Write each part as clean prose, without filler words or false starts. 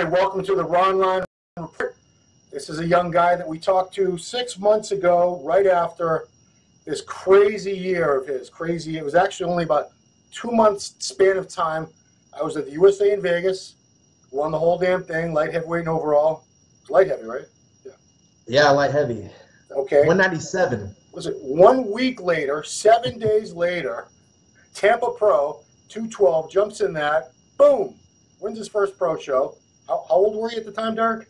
Hi, welcome to the Ronline Report. This is a young guy that we talked to 6 months ago, right after this crazy year of his. Crazy. It was actually only about 2 months span of time. I was at the USA in Vegas, won the whole damn thing, light heavyweight and overall. It was light heavy, right? Yeah, light heavy. Okay. 197. Was it 1 week later, 7 days later, Tampa Pro, 212, jumps in that, boom, wins his first pro show. How old were you at the time, Derek?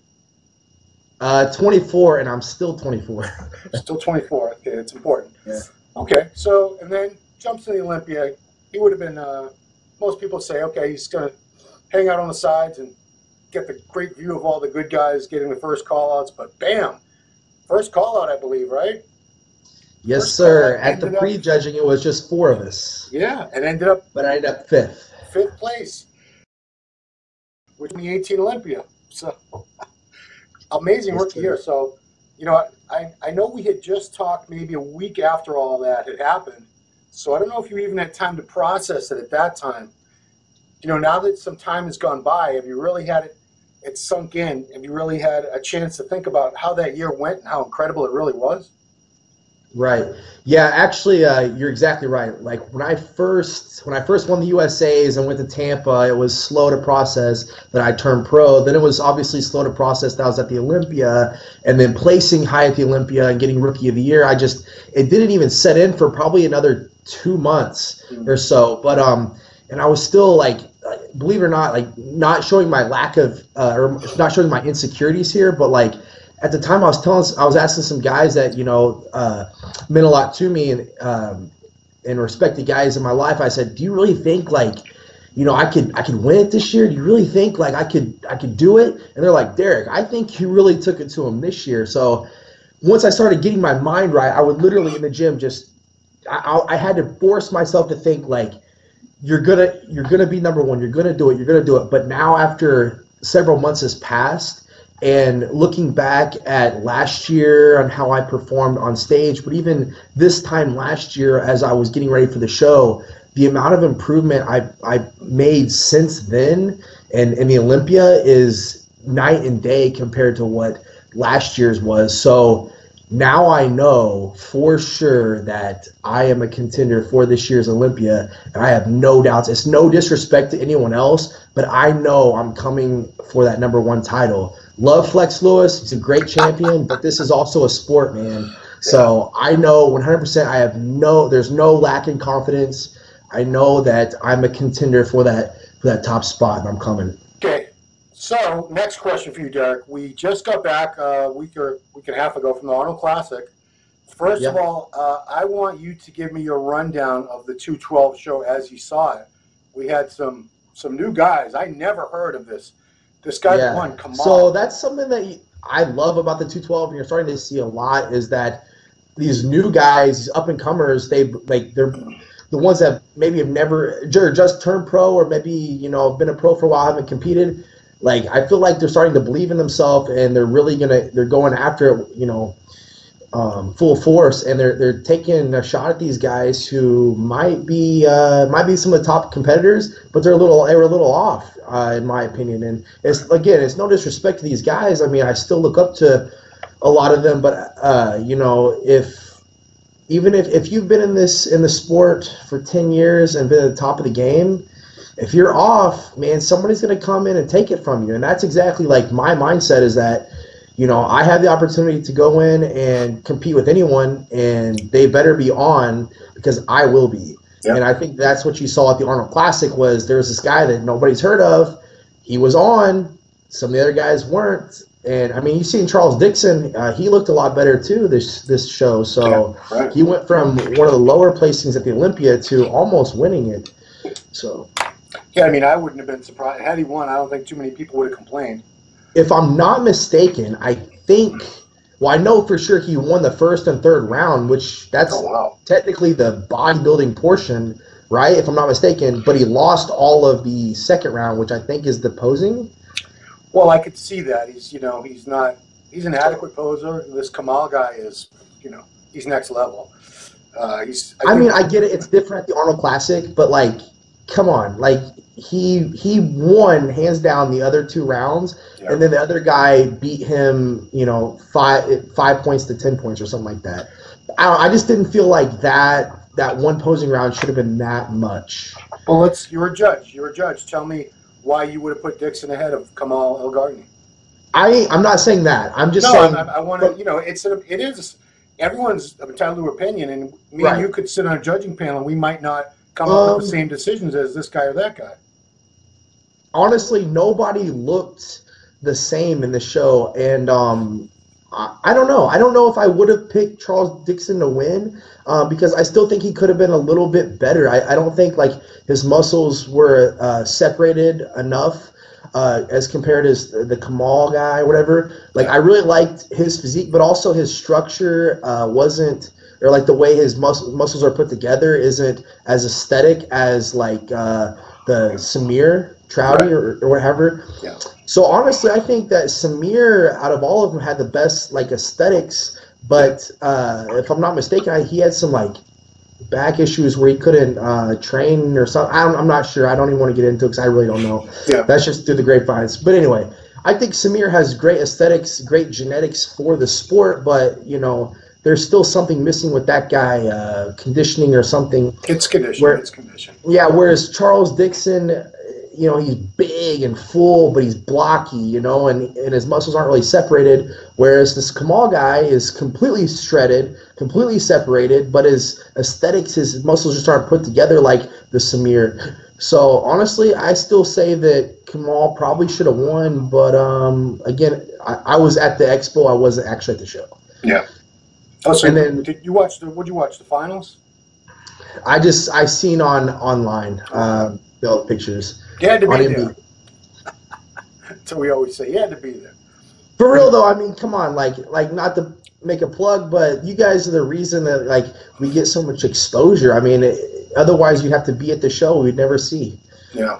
24, and I'm still 24. Still 24. Okay, it's important. Yeah. Okay, so, and then jumps to the Olympia. He would have been, most people say, okay, he's going to hang out on the sides and get the great view of all the good guys getting the first call-outs, but bam, first call-out, I believe, right? Yes, First sir. At the pre-judging, it was just 4 of us. Yeah, and ended up... But I ended up 5th. 5th place, which in the 18 Olympia. So, amazing rookie year. So, you know, I know we had just talked maybe a week after all that had happened. So I don't know if you even had time to process it at that time. You know, now that some time has gone by, have you really had it sunk in? Have you really had a chance to think about how that year went and how incredible it really was? Right. Yeah, actually, you're exactly right. Like when I first won the USAs and went to Tampa, it was slow to process that I turned pro. Then it was obviously slow to process that I was at the Olympia, and then placing high at the Olympia and getting Rookie of the Year. It didn't even set in for probably another 2 months or so. But and I was still like, believe it or not, like not showing my lack of or not showing my insecurities here, but like. At the time, I was asking some guys that meant a lot to me and respected guys in my life. I said, "Do you really think like, I could win it this year? Do you really think like I could do it?" And they're like, "Derek, I think you really took it to him this year." So once I started getting my mind right, I would literally in the gym I had to force myself to think like, you're gonna be number one. You're gonna do it. But now after several months has passed. And looking back at last year on how I performed on stage, but even this time last year as I was getting ready for the show, the amount of improvement I made since then and in the Olympia is night and day compared to what last year's was. So now I know for sure that I am a contender for this year's Olympia, and I have no doubts. It's no disrespect to anyone else, but I know I'm coming for that #1 title. Love Flex Lewis. He's a great champion, but this is also a sport, man. So I know 100% there's no lack in confidence. I know that I'm a contender for that top spot, and I'm coming. Okay. So next question for you, Derek. We just got back a week and a half ago from the Arnold Classic. First of all, I want you to give me your rundown of the 212 show as you saw it. We had some new guys. I never heard of this. This guy won. Come on. So that's something that I love about the 212, and you're starting to see a lot, is that these new guys, these up and comers, they're the ones that maybe have never just turned pro, or maybe been a pro for a while, haven't competed. Like I feel like they're starting to believe in themselves, and they're really they're going after it, full force, and they're taking a shot at these guys who might be some of the top competitors, but they were a little off. In my opinion, and it's no disrespect to these guys. I mean, I still look up to a lot of them, but if you've been in the sport for 10 years and been at the top of the game, if you're off, man, somebody's going to come in and take it from you. And that's exactly like my mindset is that, I have the opportunity to go in and compete with anyone, and they better be on because I will be. Yep. And I think that's what you saw at the Arnold Classic was there was this guy that nobody's heard of. He was on. Some of the other guys weren't. And, I mean, you've seen Charles Dixon. He looked a lot better, too, this show. So he went from one of the lower placings at the Olympia to almost winning it. So, yeah, I mean, I wouldn't have been surprised. Had he won, I don't think too many people would have complained. If I'm not mistaken, I think – well, I know for sure he won the first and third round, which that's technically the bodybuilding portion, right? If I'm not mistaken. But he lost all of the second round, which I think is the posing. Well, I could see that. He's an adequate poser. This Kamal guy is, he's next level. I get it. It's different at the Arnold Classic, but like come on, like he won hands down the other 2 rounds, and then the other guy beat him, you know, 5 points to 10 points or something like that. I just didn't feel like that one posing round should have been that much. Well, you're a judge. You're a judge. Tell me why you would have put Dixon ahead of Kamal El-Gardni. I'm not saying that. I'm just saying. I want to. You know, it is. Everyone's entitled to opinion, and me and you could sit on a judging panel, and we might not come up with the same decisions as this guy or that guy. Honestly, nobody looked the same in the show, and I don't know. I don't know if I would have picked Charles Dixon to win because I still think he could have been a little bit better. I don't think like his muscles were separated enough as compared to the Kamal guy or whatever. Like I really liked his physique, but also his structure wasn't, or like the way his muscles are put together isn't as aesthetic as like the Samir Trouty or whatever. Yeah. So honestly, I think that Samir, out of all of them, had the best like aesthetics. But if I'm not mistaken, he had some like back issues where he couldn't train or something. I'm not sure. I don't even want to get into it because I really don't know. Yeah. That's just through the grapevines. But anyway, I think Samir has great aesthetics, great genetics for the sport. But you know, there's still something missing with that guy, conditioning or something. It's conditioning. It's conditioning. Yeah. Whereas Charles Dixon, you know, he's big and full, but he's blocky, you know, and his muscles aren't really separated, whereas this Kamal guy is completely shredded, completely separated, but his aesthetics, his muscles just aren't put together like the Samir. So, honestly, I still say that Kamal probably should have won, but, again, I was at the expo. I wasn't actually at the show. Yeah. Oh, so did you watch would you watch the finals? I seen online the pictures. You had to be there. So we always say you had to be there. For real though, I mean, come on, like not to make a plug, but you guys are the reason that like we get so much exposure. I mean, otherwise you'd have to be at the show, we'd never see. Yeah,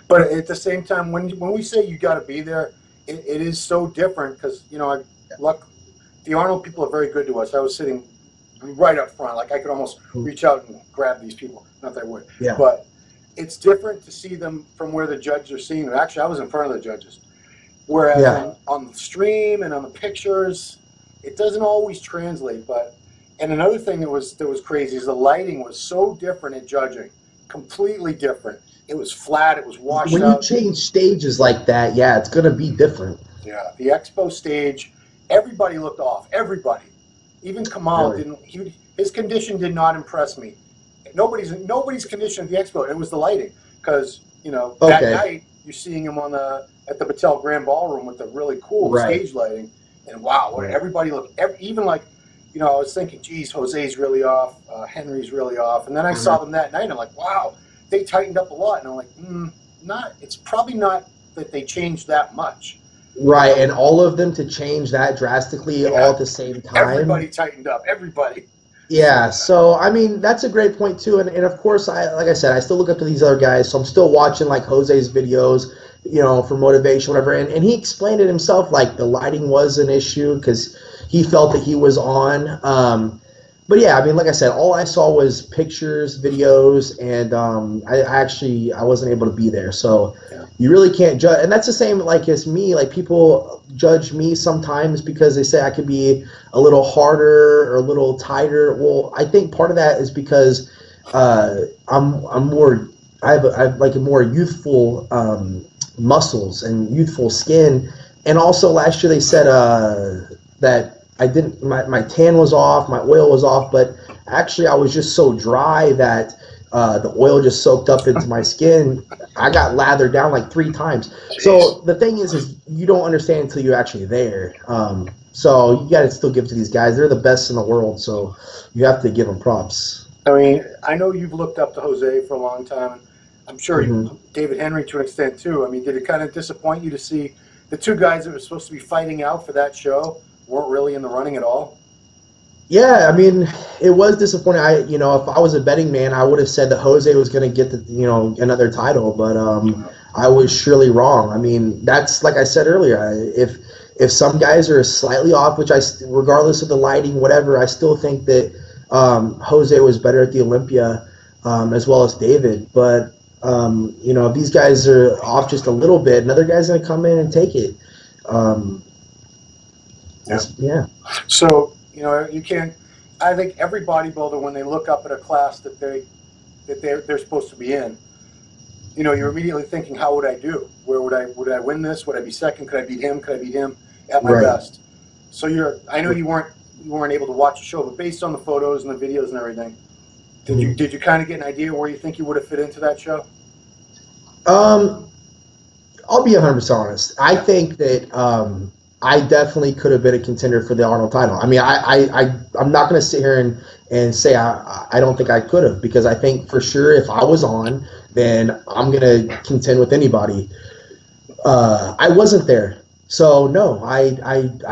but at the same time, when we say you got to be there, it is so different because you know, the Arnold people are very good to us. I was sitting right up front, like I could almost reach out and grab these people. Not that I would, but it's different to see them from where the judges are seeing them. Actually, I was in front of the judges. Whereas on the stream and on the pictures, it doesn't always translate. And another thing that was crazy is the lighting was so different in judging, completely different. It was flat. It was washed out. When you change stages like that, yeah, it's going to be different. Yeah, the expo stage, everybody looked off. Everybody, even Kamal didn't. His condition did not impress me. Nobody's condition at the expo. It was the lighting, because you know that night you're seeing him at the Patel Grand Ballroom with the really cool stage lighting, and wow, everybody looked. Even like, you know, I was thinking, geez, Jose's really off, Henry's really off, and then I saw them that night, and I'm like, wow, they tightened up a lot, and I'm like, it's probably not that they changed that much. Right, and all of them to change that drastically all at the same time. Everybody tightened up. Everybody. Yeah, so I mean that's a great point too, and of course like I said, I still look up to these other guys, so I'm still watching like Jose's videos, you know, for motivation, whatever, and he explained it himself, like the lighting was an issue because he felt that he was on. But yeah, I mean, like I said, all I saw was pictures, videos, and I wasn't able to be there, so you really can't judge. And that's the same like as me. Like people judge me sometimes because they say I could be a little harder or a little tighter. Well, I think part of that is because I have like a more youthful muscles and youthful skin, and also last year they said that I didn't, my tan was off, my oil was off, but actually I was just so dry that the oil just soaked up into my skin. I got lathered down like 3 times. So the thing is you don't understand until you're actually there. So you got to still give it to these guys. They're the best in the world, so you have to give them props. I mean, I know you've looked up to Jose for a long time, and I'm sure David Henry to an extent too. I mean, did it kind of disappoint you to see the 2 guys that were supposed to be fighting out for that show weren't really in the running at all? Yeah, I mean, it was disappointing. You know, if I was a betting man, I would have said that Jose was going to get another title, but I was surely wrong. I mean, that's like I said earlier. If some guys are slightly off, which regardless of the lighting, whatever, I still think that Jose was better at the Olympia, as well as David. But You know, if these guys are off just a little bit, another guy's going to come in and take it. Yeah. So, you know, you can't. I think every bodybuilder, when they look up at a class that they're supposed to be in, you know, you're immediately thinking, how would I do? Where would I win this? Would I be second? Could I beat him? Could I beat him at my best? So I know you weren't able to watch the show, but based on the photos and the videos and everything, did you kind of get an idea where you think you would have fit into that show? I'll be 100% honest. I think that I definitely could have been a contender for the Arnold title. I mean, I'm not going to sit here and say I don't think I could have, because I think for sure if I was on, then I'm going to contend with anybody. I wasn't there. So no, I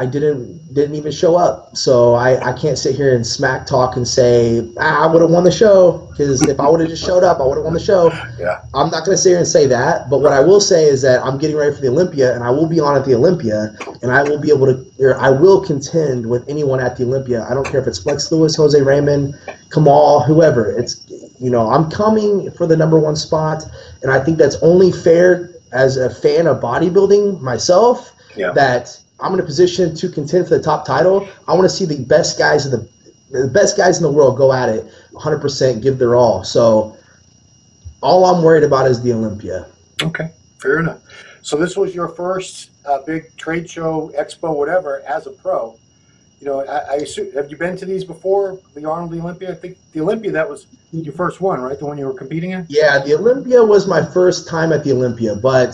didn't even show up. So I can't sit here and smack talk and say I would have won the show, because if I would have just showed up, I would have won the show. Yeah. I'm not going to sit here and say that. But what I will say is that I'm getting ready for the Olympia, and I will be on at the Olympia, and I will be able to, or I will contend with anyone at the Olympia. I don't care if it's Flex Lewis, Jose Raymond, Kamal, whoever. It's, you know, I'm coming for the #1 spot, and I think that's only fair as a fan of bodybuilding myself. Yeah. That I'm in a position to contend for the top title. I want to see the best guys in the world go at it 100%, give their all. So all I'm worried about is the Olympia. Okay, fair enough. So this was your first big trade show, expo, whatever, as a pro. You know, I assume, have you been to these before, the Arnold, the Olympia? I think the Olympia, that was your first one, right? The one you were competing in? Yeah, the Olympia was my first time at the Olympia, but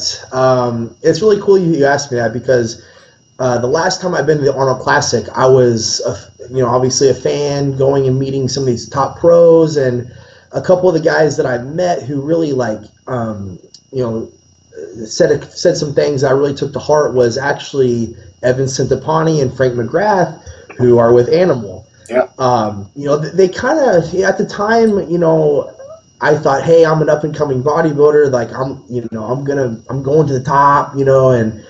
it's really cool you asked me that, because the last time I've been to the Arnold Classic, I was, obviously a fan, going and meeting some of these top pros, and a couple of the guys that I met who really said some things I really took to heart was actually Evan Centopani and Frank McGrath, who are with Animal. Yeah. They kind of, at the time, I thought, hey, I'm an up and coming bodybuilder. Like I'm going to the top, and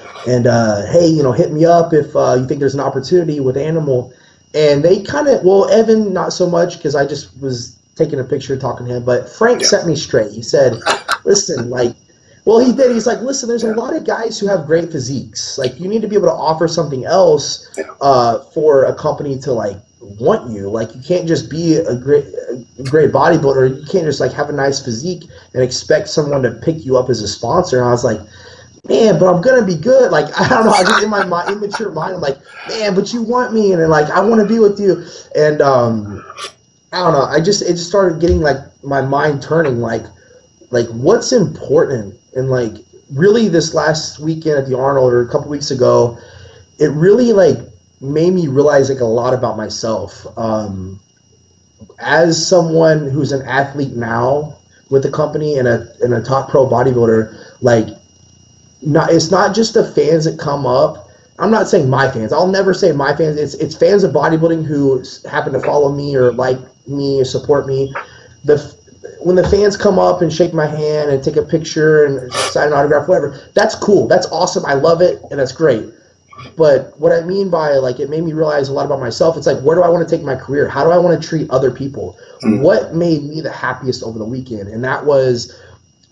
hey, hit me up if you think there's an opportunity with Animal. And they kind of, Evan, not so much, because I just was taking a picture talking to him, but Frank set me straight. He said, listen, he did. He's like, listen, there's a lot of guys who have great physiques. Like, you need to be able to offer something else for a company to want you. Like, you can't just be a great bodybuilder. You can't just have a nice physique and expect someone to pick you up as a sponsor. And I was like, man, but I'm gonna be good. Like, I don't know. I just, in my immature mind, I'm like, man, but you want me, and then I want to be with you. And I don't know. It just started getting my mind turning what's important. And really this last weekend at the Arnold, or a couple weeks ago, it really made me realize a lot about myself. As someone who's an athlete now with the company and a top pro bodybuilder, it's not just the fans that come up. I'm not saying my fans. I'll never say my fans. It's fans of bodybuilding who happen to follow me or like me or support me. When the fans come up and shake my hand and take a picture and sign an autograph, whatever, that's cool. That's awesome. I love it, and that's great. But what I mean by it made me realize a lot about myself. It's where do I want to take my career? How do I want to treat other people? What made me the happiest over the weekend? And that was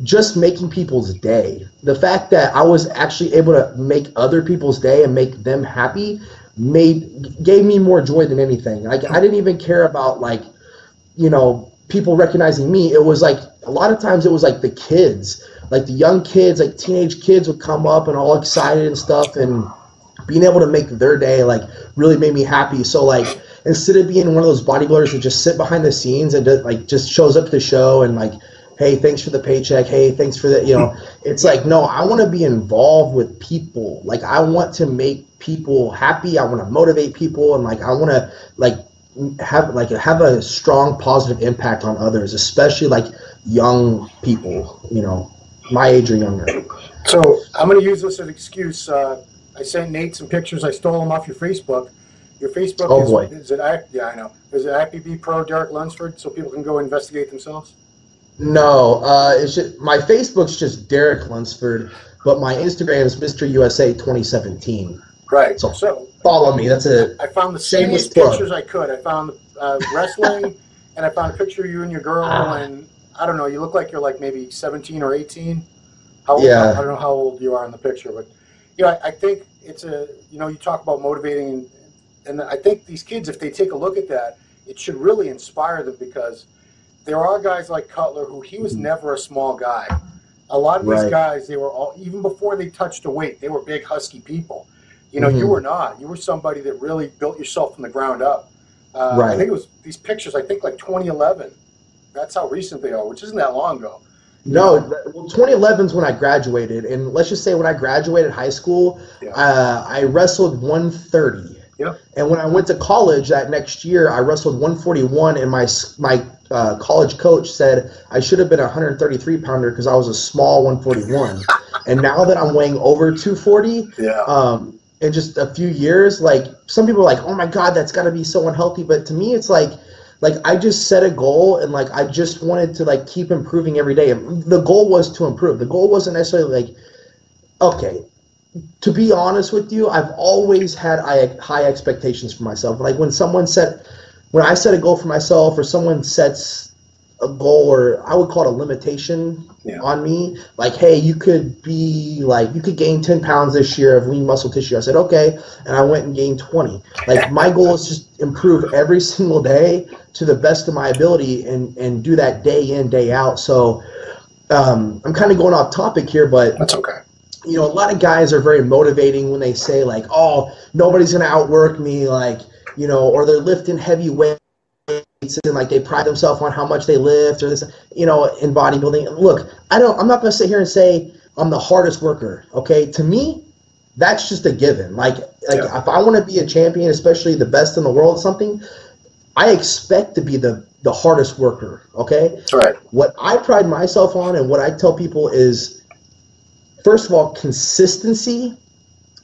just making people's day. The fact that I was actually able to make other people's day and make them happy gave me more joy than anything. I didn't even care about people recognizing me. It was a lot of times it was the kids, the young kids, teenage kids would come up and all excited and stuff, and being able to make their day really made me happy. So instead of being one of those bodybuilders that just sit behind the scenes and just shows up to the show and hey, thanks for the paycheck, hey, thanks for the, it's no, I want to be involved with people. I want to make people happy. I want to motivate people, and I want to have a strong positive impact on others, especially young people, my age or younger. So I'm going to use this as an excuse. I sent Nate some pictures. I stole them off your Facebook. Your Facebook is it? Yeah, I know. Is it IPB Pro Derek Lunsford, so people can go investigate themselves? No, it's just, my Facebook's just Derek Lunsford, but my Instagram is Mr. USA 2017. Right. So follow me. That's I found the skinniest pictures I could. I found wrestling, and I found a picture of you and your girl, and I don't know, you look like you're like maybe 17 or 18. How old, Yeah. I don't know how old you are in the picture, but you know, I think it's you talk about motivating, and I think these kids, if they take a look at that, it should really inspire them, because there are guys like Cutler who he was never a small guy. A lot of these guys, they were all, even before they touched a weight, they were big, husky people. You know, you were not. You were somebody that really built yourself from the ground up. I think it was these pictures, I think like 2011. That's how recent they are, which isn't that long ago. No, well, 2011 is when I graduated. And let's just say when I graduated high school, I wrestled 130. Yep. And when I went to college that next year, I wrestled 141, and my college coach said I should have been a 133-pounder because I was a small 141. And now that I'm weighing over 240, in just a few years, like some people are like, oh my God, that's got to be so unhealthy. But to me, it's like I just set a goal, and like I just wanted to like keep improving every day. And the goal was to improve. The goal wasn't necessarily like, okay, to be honest with you, I've always had high expectations for myself. Like when I set a goal for myself, or someone sets a goal, or I would call it a limitation on me, like, hey, you could gain 10 pounds this year of lean muscle tissue. I said, okay. And I went and gained 20. Like my goal is just improve every single day to the best of my ability, and do that day in, day out. So I'm kind of going off topic here, but that's okay. You know, a lot of guys are very motivating when they say like, oh, nobody's going to outwork me, like, you know, or they're lifting heavy weights and like they pride themselves on how much they lift, or this, you know, in bodybuilding. Look, I'm not going to sit here and say I'm the hardest worker. Okay. To me, that's just a given. Like if I want to be a champion, especially the best in the world at something, I expect to be the hardest worker. Okay. That's right. What I pride myself on, and what I tell people is, first of all, consistency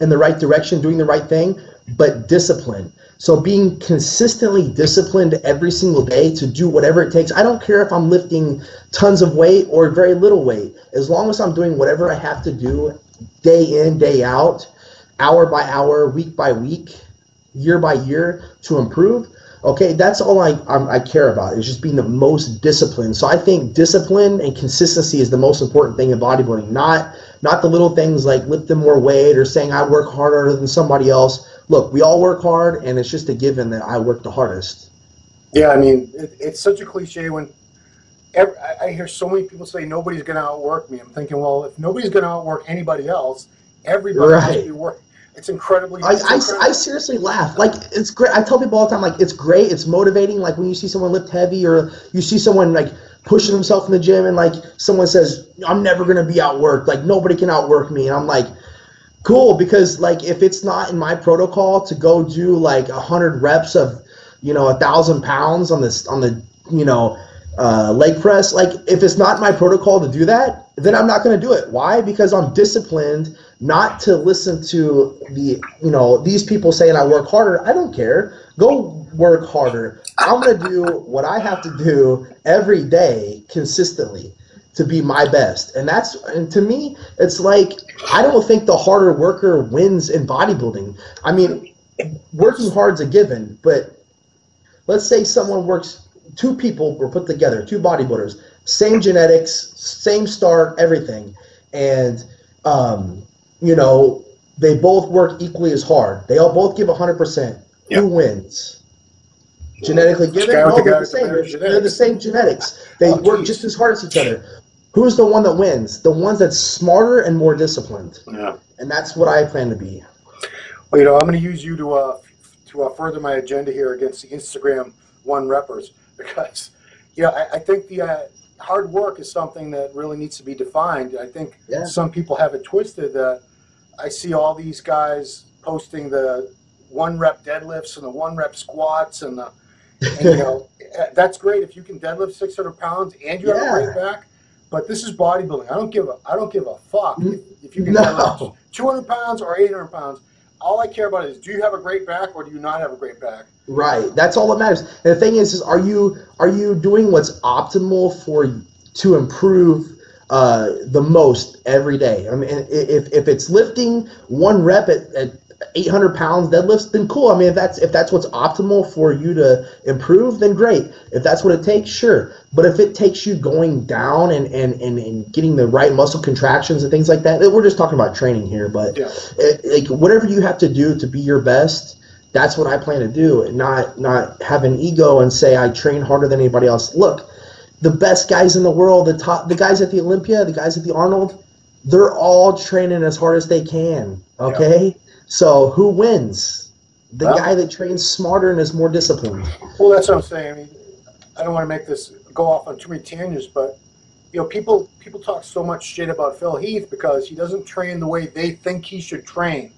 in the right direction, doing the right thing, but discipline. So being consistently disciplined every single day to do whatever it takes. I don't care if I'm lifting tons of weight or very little weight. As long as I'm doing whatever I have to do day in, day out, hour by hour, week by week, year by year to improve. Okay, that's all I care about, is just being the most disciplined. So I think discipline and consistency is the most important thing in bodybuilding, not the little things like lifting more weight or saying I work harder than somebody else. Look, we all work hard, and it's just a given that I work the hardest. Yeah, I mean, it's such a cliche when I hear so many people say nobody's going to outwork me. I'm thinking, well, if nobody's going to outwork anybody else, everybody must be working. It's incredibly. I seriously laugh. Like, it's great. I tell people all the time, like, it's great. It's motivating. Like when you see someone lift heavy, or you see someone like pushing himself in the gym, and like someone says, I'm never going to be outworked. Like nobody can outwork me. And I'm like, cool, because like if it's not in my protocol to go do like 100 reps of, 1,000 pounds on the leg press, like if it's not my protocol to do that, then I'm not going to do it. Why? Because I'm disciplined not to listen to these people saying I work harder. I don't care. Go work harder. I'm going to do what I have to do every day consistently to be my best. And to me, it's like, I don't think the harder worker wins in bodybuilding. I mean, working hard's a given, but let's say two people were put together, two bodybuilders, same genetics, same start, everything. And, they both work equally as hard. They all both give 100%. Yep. Who wins? Genetically given? No, they're the same. They're the same genetics. They work just as hard as each other. Who's the one that wins? The one that's smarter and more disciplined. Yeah. And that's what I plan to be. Well, I'm going to use you to further my agenda here against the Instagram one-reppers, because, I think the hard work is something that really needs to be defined. I think some people have it twisted that I see all these guys posting the 1-rep deadlifts and the 1-rep squats and that's great if you can deadlift 600 pounds and you have a great back. But this is bodybuilding. I don't give a fuck if you can deadlift 200 pounds or 800 pounds. All I care about is, do you have a great back or do you not have a great back? Right. That's all that matters. And the thing is are you doing what's optimal to improve the most every day. I mean, if it's lifting one rep at 800 pounds deadlifts, then cool. I mean, if that's what's optimal for you to improve, then great. If that's what it takes, sure. But if it takes you going down and getting the right muscle contractions and things like that, we're just talking about training here. But like whatever you have to do to be your best, that's what I plan to do. And not have an ego and say I train harder than anybody else. Look, the best guys in the world, the guys at the Olympia, the guys at the Arnold, they're all training as hard as they can. Okay. Yeah. So who wins? The guy that trains smarter and is more disciplined. Well, that's what I'm saying. I mean, I don't want to make this go off on too many tangents, but people talk so much shit about Phil Heath because he doesn't train the way they think he should train.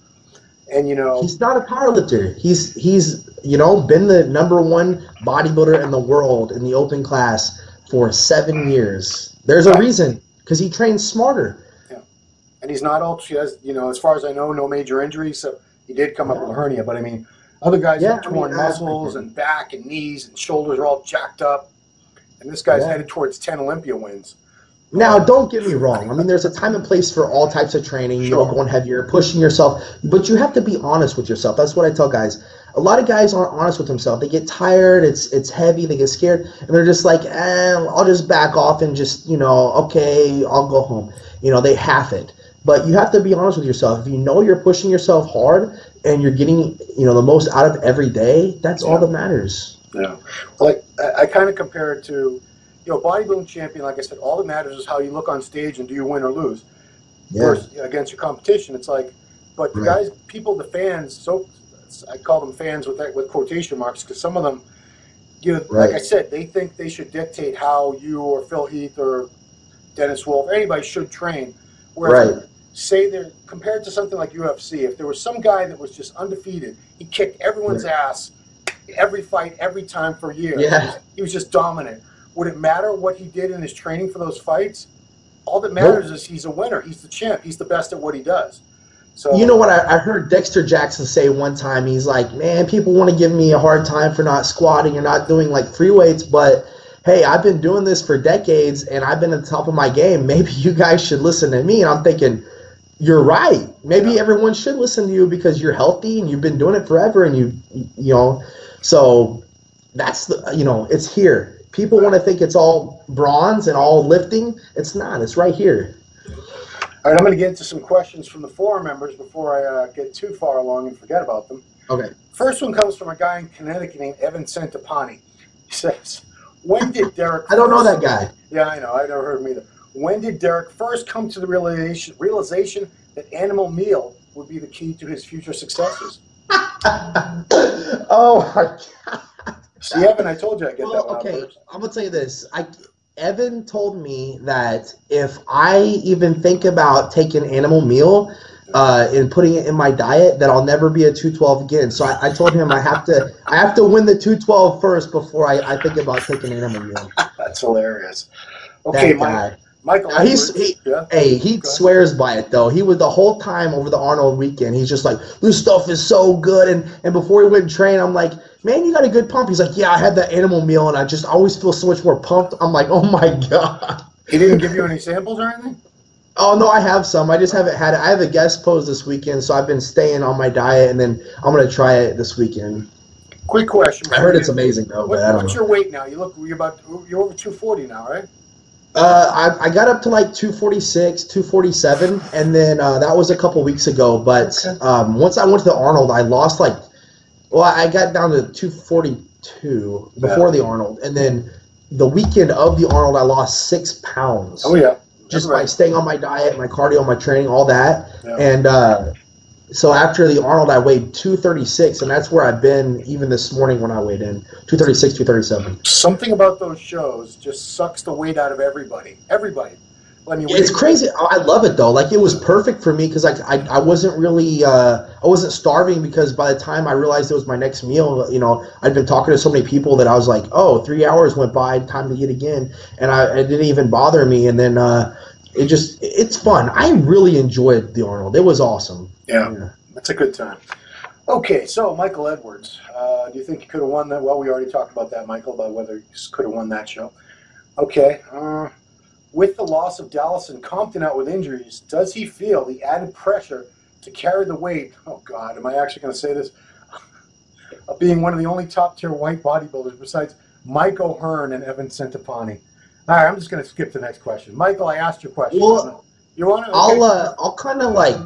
And he's not a powerlifter. He's been the #1 bodybuilder in the world in the open class for 7 years. There's a reason, because he trains smarter. And he's not all, he has, as far as I know, no major injuries. So he did come up with a hernia. But, I mean, other guys have torn muscles and back and knees and shoulders are all jacked up. And this guy's headed towards 10 Olympia wins. Now, don't get me wrong. I mean, there's a time and place for all types of training. Going heavier, pushing yourself. But you have to be honest with yourself. That's what I tell guys. A lot of guys aren't honest with themselves. They get tired. It's heavy. They get scared. And they're just like, I'll just back off and just, okay, I'll go home. They half it. But you have to be honest with yourself. If you know you're pushing yourself hard and you're getting, the most out of every day, that's all that matters. Yeah. Well, I kind of compare it to, bodybuilding champion, like I said, all that matters is how you look on stage and do you win or lose. Versus, against your competition. It's like, but the guys, people, the fans, so I call them fans with quotation marks, because some of them, like I said, they think they should dictate how you or Phil Heath or Dennis Wolf, anybody should train. Whereas say they're compared to something like UFC, if there was some guy that was just undefeated, he kicked everyone's ass every fight, every time for years. Yeah. He was just dominant. Would it matter what he did in his training for those fights? All that matters is he's a winner. He's the champ. He's the best at what he does. So you know what I heard Dexter Jackson say one time? He's like, man, people want to give me a hard time for not squatting or not doing like free weights, but hey, I've been doing this for decades and I've been at the top of my game. Maybe you guys should listen to me. And I'm thinking, you're right. Maybe everyone should listen to you because you're healthy and you've been doing it forever. And so that's it's here. People want to think it's all bronze and all lifting. It's not. It's right here. All right, I'm going to get into some questions from the forum members before I get too far along and forget about them. Okay. First one comes from a guy in Connecticut named Evan Centopani. He says, when did Derek... I don't know that guy. Yeah, I know. I never heard him either. When did Derek first come to the realization that animal meal would be the key to his future successes? Oh, my God. See, Evan, I told you I'd get that one okay. first. I'm going to tell you this. Evan told me that if I even think about taking animal meal and putting it in my diet, that I'll never be a 212 again. So I told him I have to win the 212 first before I think about taking animal meal. That's hilarious. Okay, Michael. He swears by it though. He was the whole time over the Arnold weekend. He's just like, this stuff is so good. And before he went and train, I'm like, man, you got a good pump. He's like, yeah, I had that animal meal and I always feel so much more pumped. I'm like, oh my God. He didn't give you any samples or anything? Oh no, I have some. I just haven't had it. I have a guest pose this weekend, so I've been staying on my diet, and then I'm gonna try it this weekend. Quick question. I heard it's amazing though. What's your weight now? You're over 240 now, right? I got up to like 246, 247, and then that was a couple weeks ago. But once I went to the Arnold, I lost I got down to 242 before the Arnold, and then the weekend of the Arnold, I lost 6 pounds. Oh yeah, just by staying on my diet, my cardio, my training, all that, and so after the Arnold, I weighed 236, and that's where I've been even this morning when I weighed in, 236, 237. Something about those shows just sucks the weight out of everybody. Everybody. I mean, it's crazy. I love it though. Like it was perfect for me because I wasn't really I wasn't starving, because by the time I realized it was my next meal, I'd been talking to so many people that I was like, oh, 3 hours went by, time to eat again, and it didn't even bother me. And then it's fun. I really enjoyed the Arnold. It was awesome. Yeah. That's a good time. Okay, so Michael Edwards, do you think you could have won that? Well, we already talked about that, Michael, about whether you could have won that show. Okay. With the loss of Dallas and Compton out with injuries, does he feel the added pressure to carry the weight, oh God, am I actually going to say this, of being one of the only top-tier white bodybuilders besides Mike O'Hearn and Evan Centopani? All right, I'm just going to skip the next question. Michael, I asked your question. Well, you want to? Okay. I'll kind of like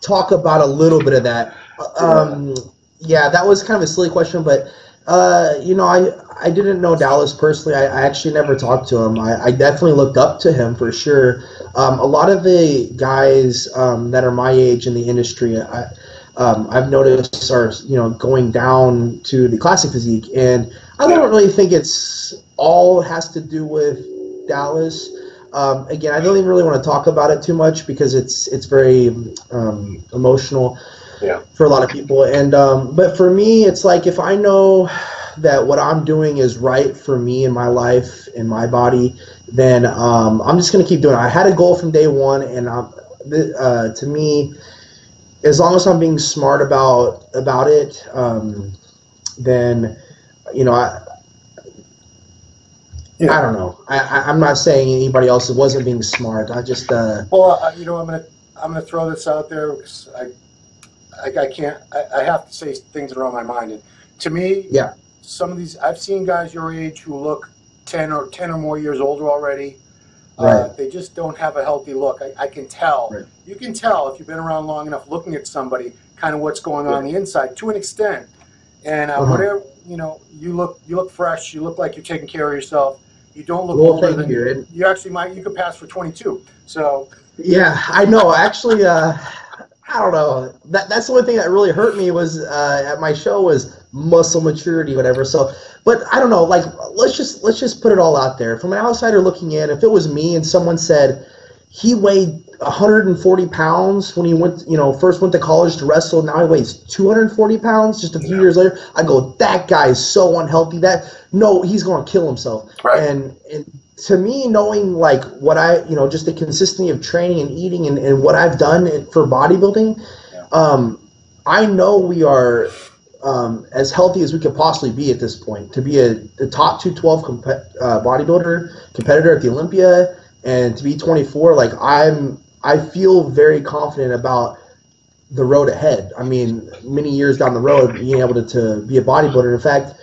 talk about a little bit of that. Yeah, that was kind of a silly question, but you know, I didn't know Dallas personally. I actually never talked to him. I definitely looked up to him for sure. A lot of the guys that are my age in the industry, I've noticed are, you know, going down to the classic physique, and I don't really think it's all has to do with Dallas. Again, I don't even really want to talk about it too much because it's very emotional for a lot of people. And but for me, it's like if I know that what I'm doing is right for me in my life, in my body, then I'm just going to keep doing it. I had a goal from day one, and to me, as long as I'm being smart about it, then, you know, I don't know. I'm not saying anybody else wasn't being smart. I just well, you know, I'm gonna throw this out there because I can't. I have to say things that are on my mind. And to me, some of these I've seen guys your age who look 10 or more years older already. They just don't have a healthy look. I can tell. Right. You can tell if you've been around long enough, looking at somebody, kind of what's going on the inside to an extent. And whatever, you know, you look fresh. You look like you're taking care of yourself. You don't look older than you actually might. You could pass for 22. So yeah, I know. Actually, I don't know. That's the one thing that really hurt me was at my show was muscle maturity, whatever. So, but I don't know. Like, let's just put it all out there. From an outsider looking in, if it was me and someone said he weighed 140 pounds when he first went to college to wrestle, now he weighs 240 pounds just a few years later, I go, that guy is so unhealthy. He's going to kill himself. Right. And to me, knowing like what just the consistency of training and eating and what I've done for bodybuilding, I know we are as healthy as we could possibly be at this point. To be the top 212 bodybuilder competitor at the Olympia and to be 24, like I feel very confident about the road ahead. I mean, many years down the road, being able to be a bodybuilder. In fact,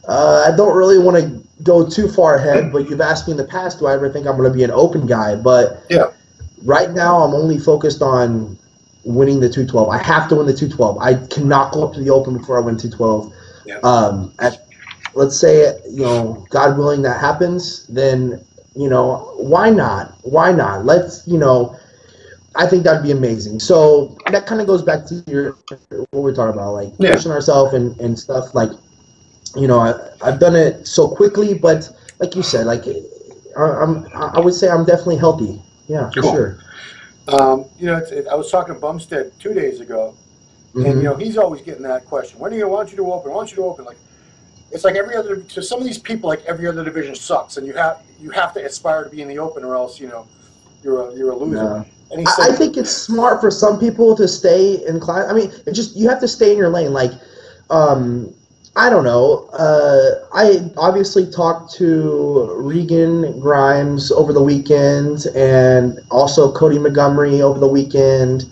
I don't really want to go too far ahead, but you've asked me in the past, do I ever think I'm going to be an open guy? But right now, I'm only focused on winning the 212. I have to win the 212. I cannot go up to the open before I win 212. Let's say, God willing, that happens, then, why not? Why not? Let's, I think that'd be amazing. So that kind of goes back to what we're talking about, like pushing ourselves and stuff. Like, I've done it so quickly, but like you said, like I would say I'm definitely healthy. Yeah, for sure. I was talking to Bumstead 2 days ago, and he's always getting that question: when do you want you to open? Want you to open? Like, it's like every other. To some of these people, like every other division sucks, and you have to aspire to be in the open, or else you're a loser. Yeah. And he said, I think it's smart for some people to stay in class. I mean, you have to stay in your lane. Like, I don't know. I obviously talked to Regan Grimes over the weekend and also Cody Montgomery over the weekend.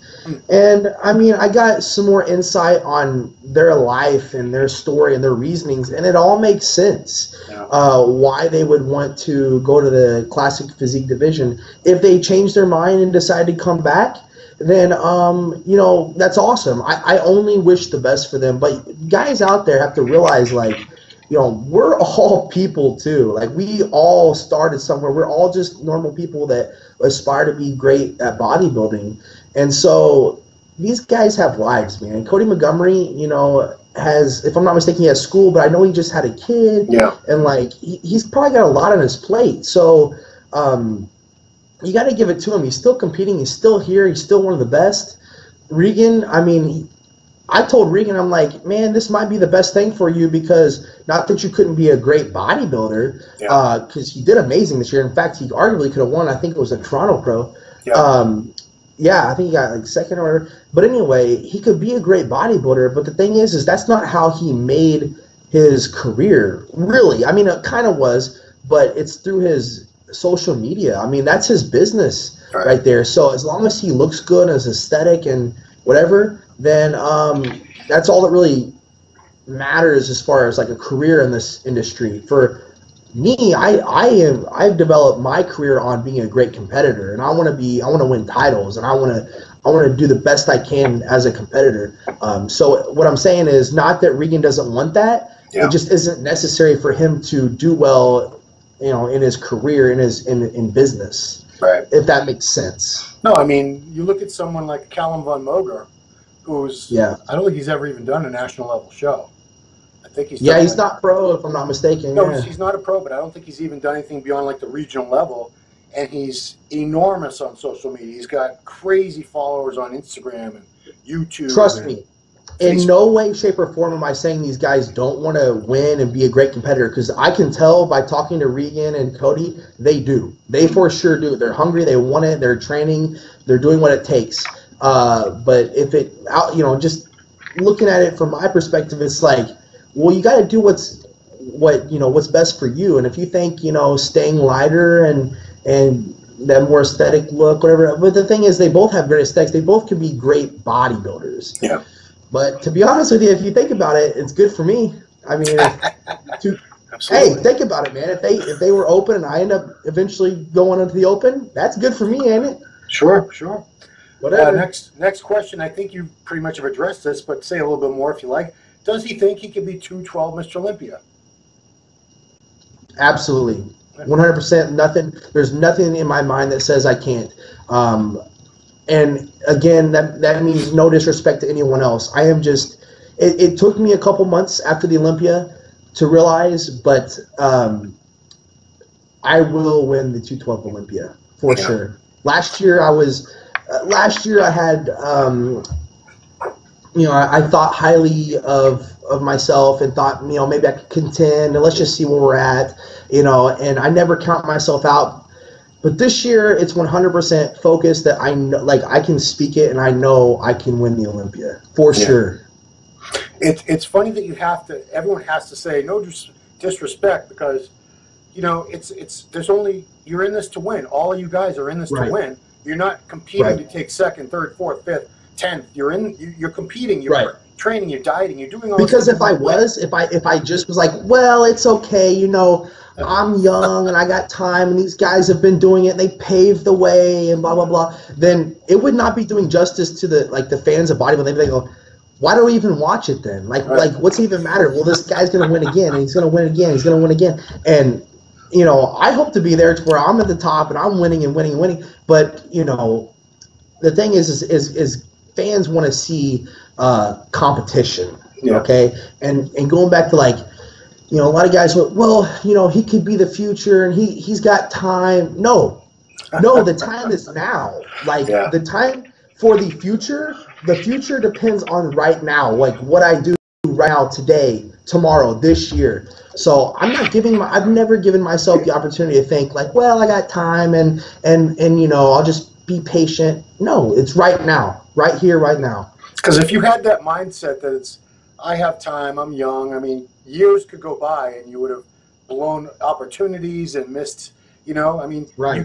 And, I mean, I got some more insight on their life and their story and their reasonings, and it all makes sense why they would want to go to the Classic Physique division. If they change their mind and decide to come back, then, that's awesome. I only wish the best for them. But guys out there have to realize, like, we're all people too. Like, we all started somewhere. We're all just normal people that aspire to be great at bodybuilding. And so these guys have lives, man. Cody Montgomery, has, if I'm not mistaken, he has school, but I know he just had a kid. Yeah. And, like, he's probably got a lot on his plate. So, you got to give it to him. He's still competing. He's still here. He's still one of the best. Regan, I mean, I told Regan, I'm like, man, this might be the best thing for you because not that you couldn't be a great bodybuilder, because he did amazing this year. In fact, he arguably could have won. I think it was a Toronto Pro. Yeah. I think he got like second or whatever. But anyway, he could be a great bodybuilder. But the thing is that's not how he made his career, really. I mean, it kind of was, but it's through his social media. I mean, that's his business right there. So as long as he looks good, as aesthetic and whatever, then that's all that really matters as far as like a career in this industry. For me, I've developed my career on being a great competitor, and I want to win titles, and I want to do the best I can as a competitor. So what I'm saying is not that Regan doesn't want that. Yeah. It just isn't necessary for him to do well, in his career, in business. Right. If that makes sense. No, I mean, you look at someone like Callum Von Moger, who's I don't think he's ever even done a national level show. I think he's he's not pro, if I'm not mistaken. No, he's not a pro, but I don't think he's even done anything beyond like the regional level. And he's enormous on social media. He's got crazy followers on Instagram and YouTube. Trust me. In no way, shape, or form am I saying these guys don't want to win and be a great competitor, because I can tell by talking to Regan and Cody, they do. They for sure do. They're hungry. They want it. They're training. They're doing what it takes. But if it, just looking at it from my perspective, it's like, well, you got to do what's best for you. And if you think, staying lighter and that more aesthetic look, whatever. But the thing is, they both have great aesthetics. They both can be great bodybuilders. Yeah. But to be honest with you, if you think about it, it's good for me. I mean, hey, think about it, man. If they were open and I end up eventually going into the open, that's good for me, ain't it? Sure. Whatever. Next question. I think you pretty much have addressed this, but say a little bit more if you like. Does he think he could be 212 Mr. Olympia? Absolutely. 100%. Nothing. There's nothing in my mind that says I can't. And again, that means no disrespect to anyone else. I am just. It took me a couple months after the Olympia to realize, but I will win the 212 Olympia for sure. Last year I had. I thought highly of myself and thought, maybe I could contend, and let's just see where we're at, and I never count myself out. But this year, it's 100% focused that I know, like, I can speak it and I know I can win the Olympia for sure. It's funny that everyone has to say no disrespect, because, you're in this to win. All of you guys are in this to win. You're not competing to take second, third, fourth, fifth, 10th. You're competing. You're training. You're dieting. You're doing all. Because if I just was like, well, it's okay, I'm young and I got time and these guys have been doing it and they paved the way and blah blah blah, then it would not be doing justice to the fans of bodybuilding. They'd go, why do we even watch it then? Like what's it even matter? Well, this guy's gonna win again and he's gonna win again. He's gonna win again. And I hope to be there to where I'm at the top and I'm winning and winning and winning. But the thing is fans want to see competition. Okay, and going back to like. A lot of guys went, well, he could be the future and he's got time. No, the time is now. Like the time for the future depends on right now. Like what I do right now, today, tomorrow, this year. So I've never given myself the opportunity to think like, well, I got time and I'll just be patient. No, it's right now, right here, right now. Because if you had that mindset that it's, I have time, I'm young, I mean, years could go by and you would have blown opportunities and missed, you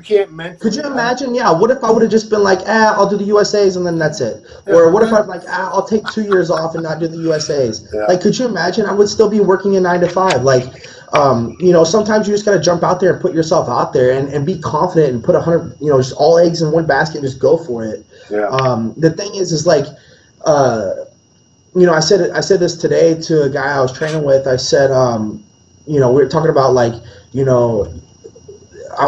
can't mentally. Could you imagine? Yeah. What if I would have just been like, I'll do the USAs and then that's it? Or what if I'm like, I'll take 2 years off and not do the USAs? Yeah. Like, could you imagine? I would still be working a 9 to 5. Like, sometimes you just got to jump out there and put yourself out there and be confident and put 100, just all eggs in one basket and just go for it. Yeah. The thing is like, I said this today to a guy I was training with. I said, we were talking about like, we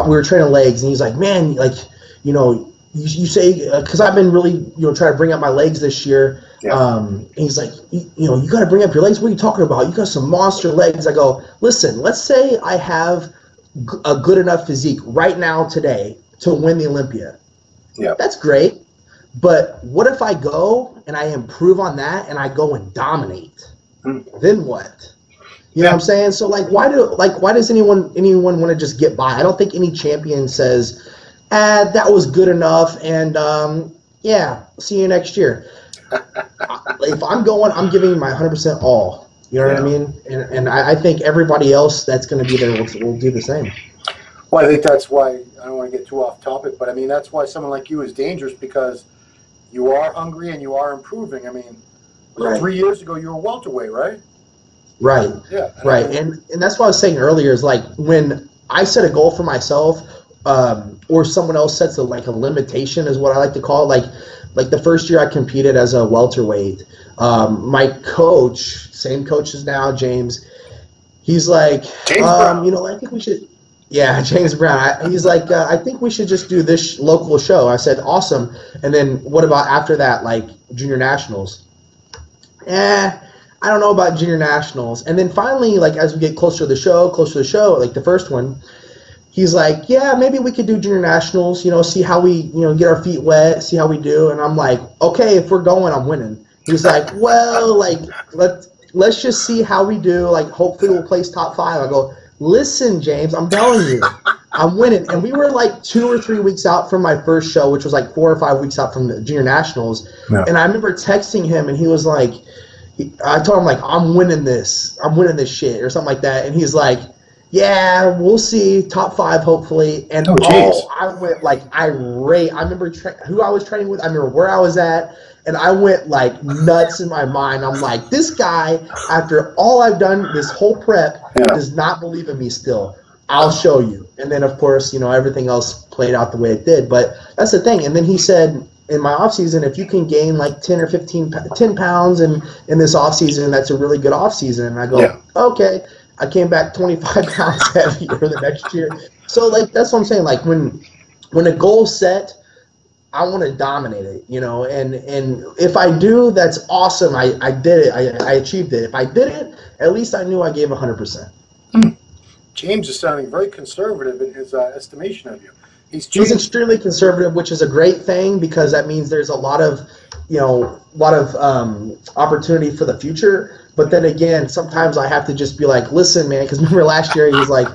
were training legs, and he's like, man, like, you say, because I've been really, trying to bring up my legs this year. Yeah. And he's like, you got to bring up your legs. What are you talking about? You got some monster legs. I go, listen, let's say I have a good enough physique right now today to win the Olympia. Yeah. That's great. But what if I go and I improve on that and I go and dominate? Then what? You know what I'm saying? So why does anyone want to just get by? I don't think any champion says, that was good enough and see you next year. If I'm going, I'm giving my 100% all. You know what I mean? And I think everybody else that's going to be there will do the same. Well, I think that's why, I don't want to get too off topic, but I mean, that's why someone like you is dangerous, because you are hungry and you are improving. I mean, Right. 3 years ago, you were welterweight, right? Right. Yeah. Right. And that's what I was saying earlier is like when I set a goal for myself, or someone else sets a limitation is what I like to call it. Like the first year I competed as a welterweight, my coach, same coach as now, James, he's like, Brown. I think we should. Yeah, James Brown. He's like, I think we should just do this local show. I said, awesome. And then what about after that, like junior nationals? I don't know about junior nationals. And then finally, like as we get closer to the show, like the first one, he's like, yeah, maybe we could do junior nationals, see how we, get our feet wet, see how we do. And I'm like, okay, if we're going, I'm winning. He's like, well, like, let's just see how we do. Like, hopefully we'll place top 5. I go, listen, James, I'm telling you, I'm winning. And we were like 2 or 3 weeks out from my first show, which was like 4 or 5 weeks out from the junior nationals. Yeah. And I remember texting him, and he was like, I told him, like, I'm winning this shit or something like that. And he's like, yeah, we'll see, top 5 hopefully. And I went like irate. I remember who I was training with. I remember where I was at. And I went like nuts in my mind. I'm like, this guy, after all I've done, this whole prep, does not believe in me still. I'll show you. And then, of course, everything else played out the way it did. But that's the thing. And then he said, in my off season, if you can gain like 10 or 10 pounds in this off season, that's a really good off season. And I go, okay. I came back 25 pounds heavier the next year. So like that's what I'm saying. Like when a goal's set, I want to dominate it, and if I do, that's awesome. I did it. I achieved it. If I didn't, at least I knew I gave 100%. James is sounding very conservative in his estimation of you. He's extremely conservative, which is a great thing because that means there's a lot of, opportunity for the future. But then again, sometimes I have to just be like, listen, man, because remember last year he was like,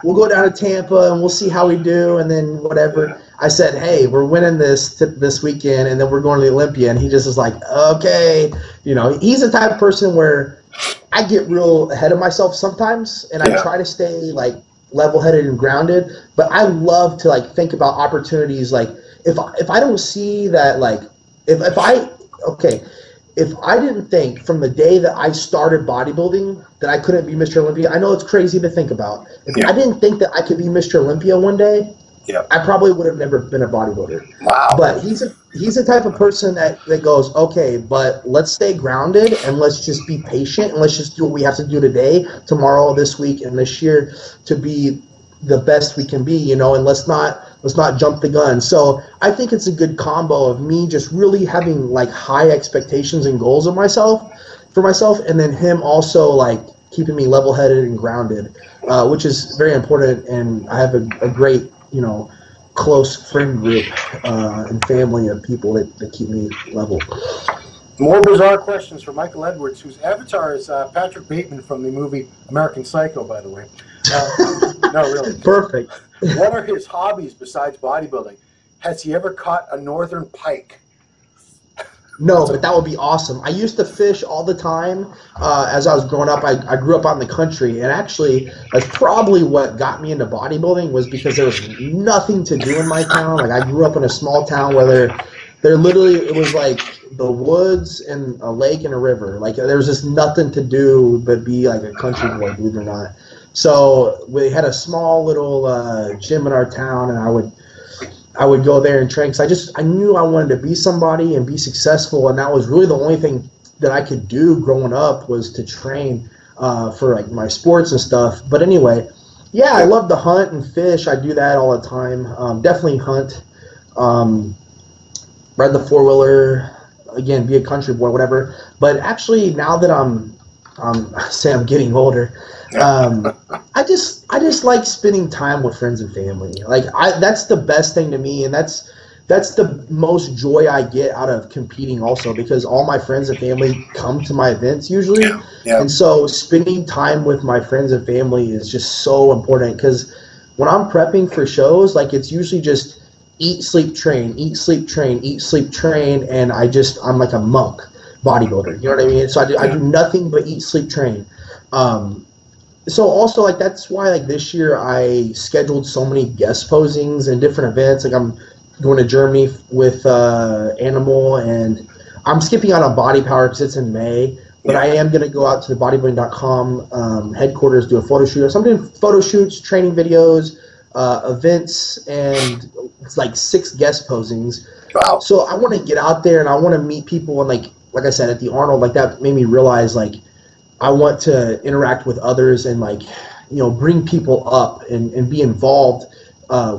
we'll go down to Tampa and we'll see how we do, and then whatever. I said, hey, we're winning this weekend, and then we're going to the Olympia, and he just was like, okay. He's the type of person where I get real ahead of myself sometimes, and I try to stay like level-headed and grounded, but I love to like think about opportunities. Like if I don't see that, like if I didn't think from the day that I started bodybuilding that I couldn't be Mr. Olympia, I know it's crazy to think about. If I didn't think that I could be Mr. Olympia one day, I probably would have never been a bodybuilder. Wow. But he's the type of person that goes, okay, but let's stay grounded and let's just be patient and let's just do what we have to do today, tomorrow, this week, and this year to be the best we can be, and let's not jump the gun. So I think it's a good combo of me just really having like high expectations and goals of myself, and then him also like keeping me level-headed and grounded, which is very important. And I have a great, close friend group and family of people that keep me level. More bizarre questions from Michael Edwards, whose avatar is Patrick Bateman from the movie American Psycho, by the way. No, really. Perfect. What are his hobbies besides bodybuilding? Has he ever caught a northern pike? No, but that would be awesome. I used to fish all the time as I was growing up. I grew up out in the country, and actually that's probably what got me into bodybuilding was because there was nothing to do in my town. Like I grew up in a small town where there literally, it was like the woods and a lake and a river. Like there was just nothing to do but be like a country boy, believe it or not. So we had a small little gym in our town, and I would go there and train because I knew I wanted to be somebody and be successful, and that was really the only thing that I could do growing up was to train for like my sports and stuff. But anyway, yeah, I love to hunt and fish. I do that all the time. Definitely hunt, ride the 4-wheeler, again, be a country boy, whatever. But actually, now that I'm getting older, I just like spending time with friends and family. Like that's the best thing to me, and that's the most joy I get out of competing also, because all my friends and family come to my events usually. And so spending time with my friends and family is just so important, because when I'm prepping for shows, like it's usually just eat, sleep, train, eat, sleep, train, eat, sleep, train, and I'm like a monk bodybuilder, you know what I mean? So I do nothing but eat, sleep, train. so also like that's why like this year I scheduled so many guest posings and different events. Like I'm going to Germany with Animal, and I'm skipping out on Body Power because it's in May. But I am going to go out to the bodybuilding.com headquarters, do a photo shoot. So I'm doing photo shoots, training videos, events, and it's like 6 guest posings. Wow. So I want to get out there and I want to meet people, and like I said at the Arnold, like that made me realize like I want to interact with others and like, you know, bring people up and be involved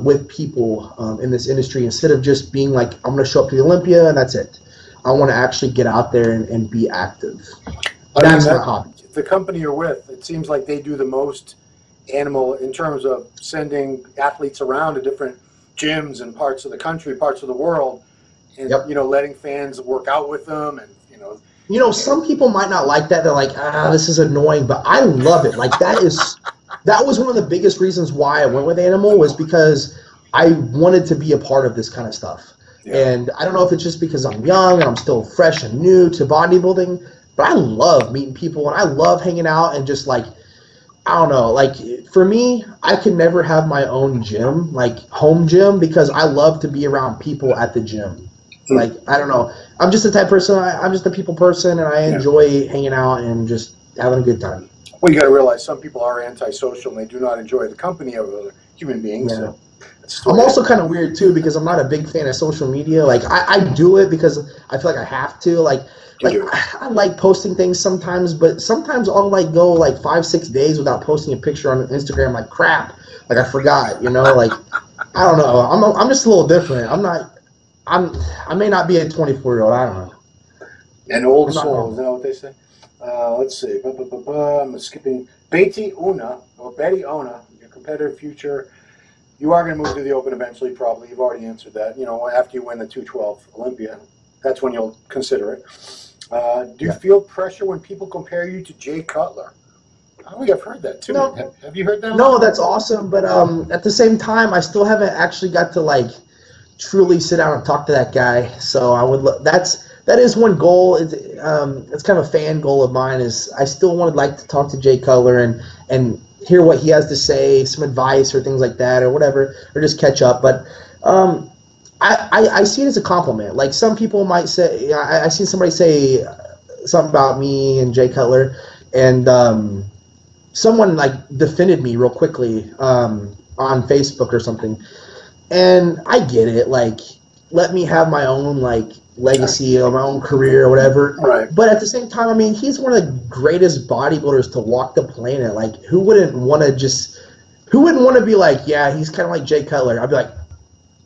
with people in this industry instead of just being like, I'm going to show up to the Olympia and that's it. I want to actually get out there and be active. That's my hobby. The company you're with, it seems like they do the most Animal in terms of sending athletes around to different gyms and parts of the country, parts of the world, and you know, letting fans work out with them, and you know, some people might not like that. They're like, this is annoying, but I love it. Like that was one of the biggest reasons why I went with Animal, was because I wanted to be a part of this kind of stuff. And I don't know if it's just because I'm young and I'm still fresh and new to bodybuilding, but I love meeting people and I love hanging out and just like, I don't know, like for me, I could never have my own gym, like home gym, because I love to be around people at the gym. Like, I don't know, I'm just the type of person, I'm just a people person, and I enjoy hanging out and just having a good time. Well, you got to realize some people are antisocial and they do not enjoy the company of other human beings. Yeah. So I'm also kind of weird too, because I'm not a big fan of social media. Like I do it because I feel like I have to. Like I like posting things sometimes, but sometimes I'll like go like 5-6 days without posting a picture on Instagram. Like crap, like I forgot. You know, like I don't know. I'm just a little different. I may not be a 24-year-old. I don't know. An old soul, is that what they say? Let's see. I'm skipping. Betty Ona, your competitive future. You are going to move to the Open eventually, probably. You've already answered that. You know, after you win the 212 Olympia, that's when you'll consider it. Do you feel pressure when people compare you to Jay Cutler? I think I've heard that too. No. Have you heard that? No, that's awesome. But at the same time, I still haven't actually got to like truly sit down and talk to that guy. So I would. That is one goal. It's kind of a fan goal of mine. Is I still would like to talk to Jay Cutler and hear what he has to say, some advice or things like that or whatever, or just catch up. But I see it as a compliment. Like some people might say, I seen somebody say something about me and Jay Cutler, and someone like defended me real quickly on Facebook or something. And I get it. Like, let me have my own like legacy or my own career or whatever. Right. But at the same time, I mean, he's one of the greatest bodybuilders to walk the planet. Like, who wouldn't want to be like, yeah, he's kind of like Jay Cutler? I'd be like,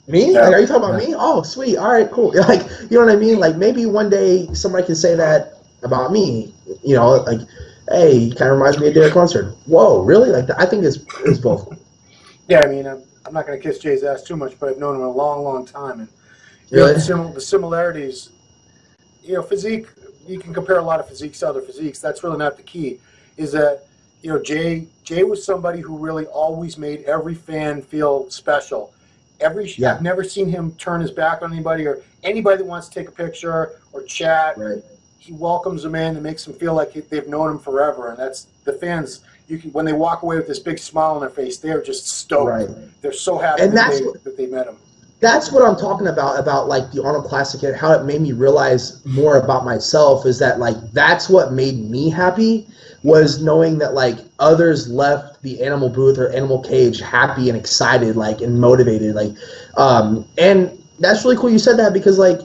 me? Yeah. Like, are you talking about me? Oh, sweet. All right, cool. Like, you know what I mean? Like, maybe one day somebody can say that about me. You know, like, hey, he kind of reminds me of Derek Lunsford. Whoa, really? Like, I think it's both. Yeah, I mean, I'm not going to kiss Jay's ass too much, but I've known him a long, long time, and really? The similarities, you know, physique, you can compare a lot of physiques to other physiques. That's really not the key. Is that, you know, Jay was somebody who really always made every fan feel special. I've never seen him turn his back on anybody or anybody that wants to take a picture or chat. Right. He welcomes them in and makes them feel like they've known him forever. And that's the fans. When they walk away with this big smile on their face, they're just stoked. Right. They're so happy that they met him. That's what I'm talking about like the Arnold Classic and how it made me realize more about myself, is that like that's what made me happy, was knowing that like others left the animal booth or animal cage happy and excited, like, and motivated, like and that's really cool you said that, because like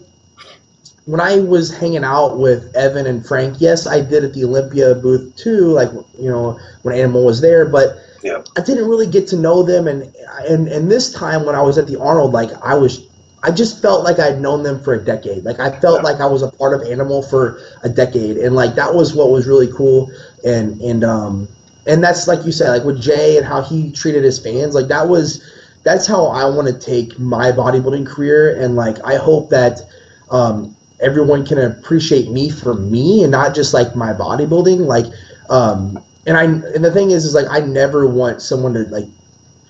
when I was hanging out with Evan and Frank, yes, I did at the Olympia booth too, like, you know, when Animal was there, but I didn't really get to know them, and this time when I was at the Arnold, like I just felt like I'd known them for a decade. Like I felt like I was a part of Animal for a decade, and like that was what was really cool, and that's like you said, like with Jay and how he treated his fans, like that's how I want to take my bodybuilding career, and like I hope that everyone can appreciate me for me and not just like my bodybuilding, like and the thing is like I never want someone to like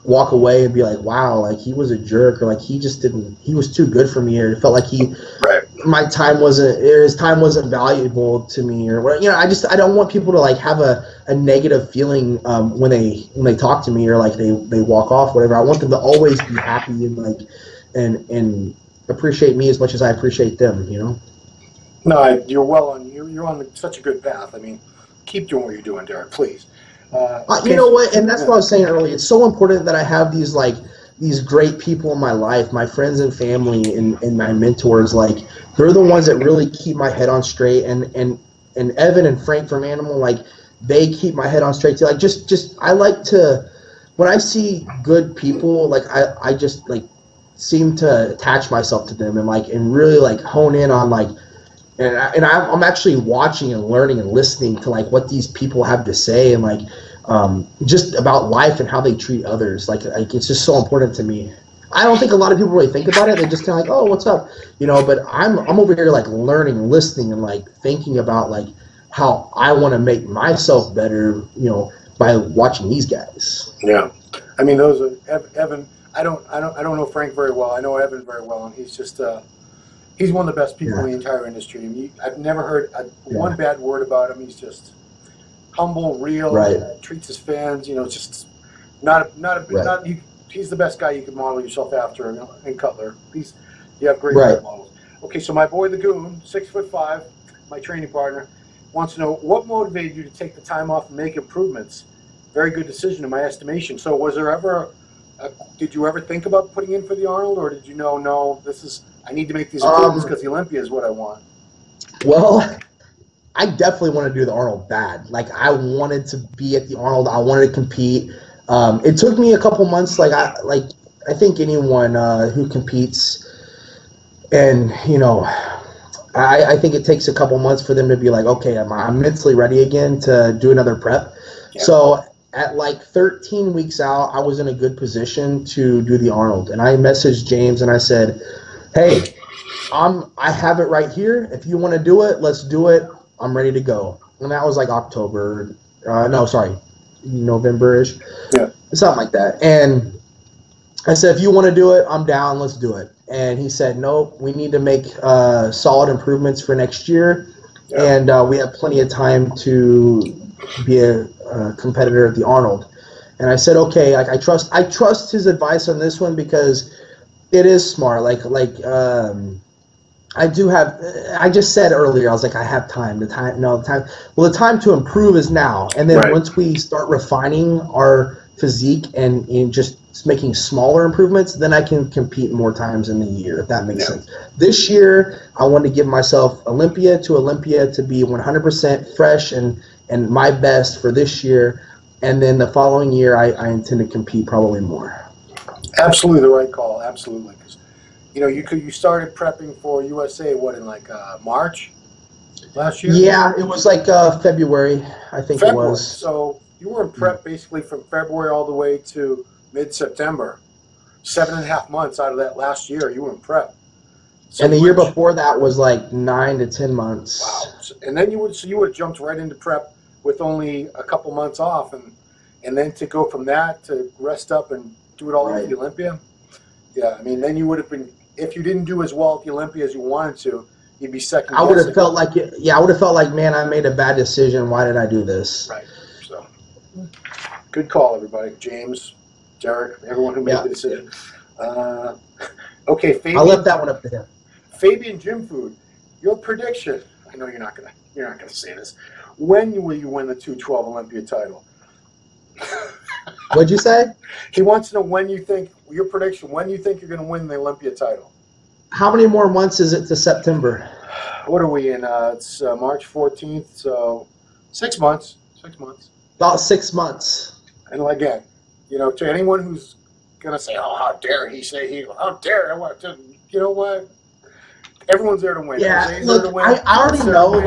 walk away and be like, wow, like he was a jerk, or like he was too good for me, or it felt like he his time wasn't valuable to me, or what, I don't want people to like have a negative feeling when they talk to me, or like they walk off, whatever. I want them to always be happy and like and appreciate me as much as I appreciate them, No, you're on such a good path. I mean, keep doing what you're doing, Derek, please. You know what, and that's what I was saying earlier. It's so important that I have these great people in my life, my friends and family, and my mentors. Like, they're the ones that really keep my head on straight. And Evan and Frank from Animal, like, they keep my head on straight too. Like, I like to, when I see good people, like, I just like seem to attach myself to them and really like hone in on like. And I'm actually watching and learning and listening to like what these people have to say, and like just about life and how they treat others. Like it's just so important to me. I don't think a lot of people really think about it. They just kind of like, oh, what's up, But I'm over here like learning, listening, and like thinking about like how I want to make myself better, by watching these guys. Yeah, I mean those are Evan. I don't know Frank very well. I know Evan very well, and he's just. He's one of the best people in the entire industry. I mean, I've never heard one bad word about him. He's just humble, real, treats his fans. Just he's the best guy you could model yourself after. In Cutler, you have great role models. Okay, so my boy the Goon, 6'5", my training partner, wants to know what motivated you to take the time off and make improvements. Very good decision in my estimation. So, was there ever? Did you ever think about putting in for the Arnold, or did you know, no, I need to make these improvements because the Olympia is what I want? Well, I definitely want to do the Arnold bad. Like, I wanted to be at the Arnold. I wanted to compete. It took me a couple months. I think anyone who competes, and I think it takes a couple months for them to be like, okay, I'm mentally ready again to do another prep. Yeah. So at like 13 weeks out, I was in a good position to do the Arnold, and I messaged James and I said, hey, I have it right here. If you want to do it, let's do it. I'm ready to go. And that was like November-ish. Yeah. Something like that. And I said, if you want to do it, I'm down. Let's do it. And he said, nope, we need to make solid improvements for next year. Yeah. And we have plenty of time to be a competitor at the Arnold. And I said, okay, like I trust his advice on this one because it is smart. I just said earlier, I was like, I have time. The time to improve is now. And then once we start refining our physique and just making smaller improvements, then I can compete more times in the year, if that makes sense. This year, I want to give myself Olympia to be 100% fresh and my best for this year. And then the following year, I intend to compete probably more. Absolutely the right call. Absolutely. Because, you started prepping for USA, in March last year? Yeah, it was like February, I think it was. So you were in prep basically from February all the way to mid-September. 7.5 months out of that last year, you were in prep. So and the year before that was like 9 to 10 months. Wow. And then you would have jumped right into prep with only a couple months off, and then to go from that to rest up and do it all at the Olympia. Yeah, I mean, then you would have been, if you didn't do as well at the Olympia as you wanted to, you'd be second. I would have felt like it. Yeah, I would have felt like, man, I made a bad decision. Why did I do this? Right. So, good call, everybody. James, Derek, everyone who made the decision. Okay, Fabian. I left that one up to him. Fabian Gym Food, your prediction. I know you're not gonna say this. When will you win the 212 Olympia title? What'd you say? He wants to know when you think your prediction. When you think you're going to win the Olympia title? How many more months is it to September? What are we in? It's March 14th, so 6 months. 6 months. About 6 months. And again, to anyone who's going to say, "Oh, how dare he say he? How dare I want to?" You know what? Everyone's there to win. Yeah, look, I already know,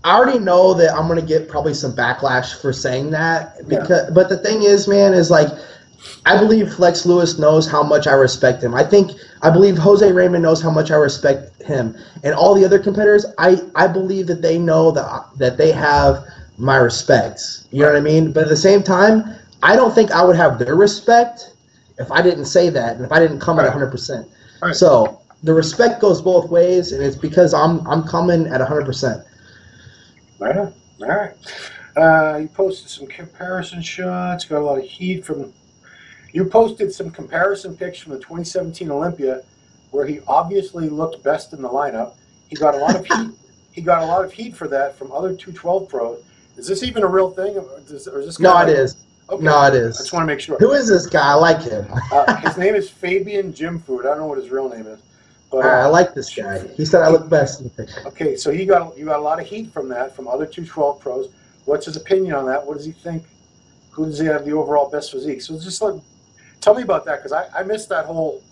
I already know that I'm going to get probably some backlash for saying that. But the thing is, man, is I believe Flex Lewis knows how much I respect him. I believe Jose Raymond knows how much I respect him. And all the other competitors, I believe that they know that they have my respect. You know what I mean? But at the same time, I don't think I would have their respect if I didn't say that and if I didn't come at 100%. Right. So the respect goes both ways, and it's because I'm coming at 100%. Right on. All right. You posted some comparison shots. Got a lot of heat from. You posted some comparison pics from the 2017 Olympia, where he obviously looked best in the lineup. He got a lot of heat. He got a lot of heat for that from other 212 pros. Is this even a real thing, or is this? No, it is. Okay. No, it is. I just want to make sure. Who is this guy? I like him. His name is Fabian Jim Food. I don't know what his real name is. But, I like this guy. He said I look best in the picture. Okay, so you got a lot of heat from that, from other 212 pros. What's his opinion on that? What does he think? Who does he have the overall best physique? So just tell me about that, because I missed that whole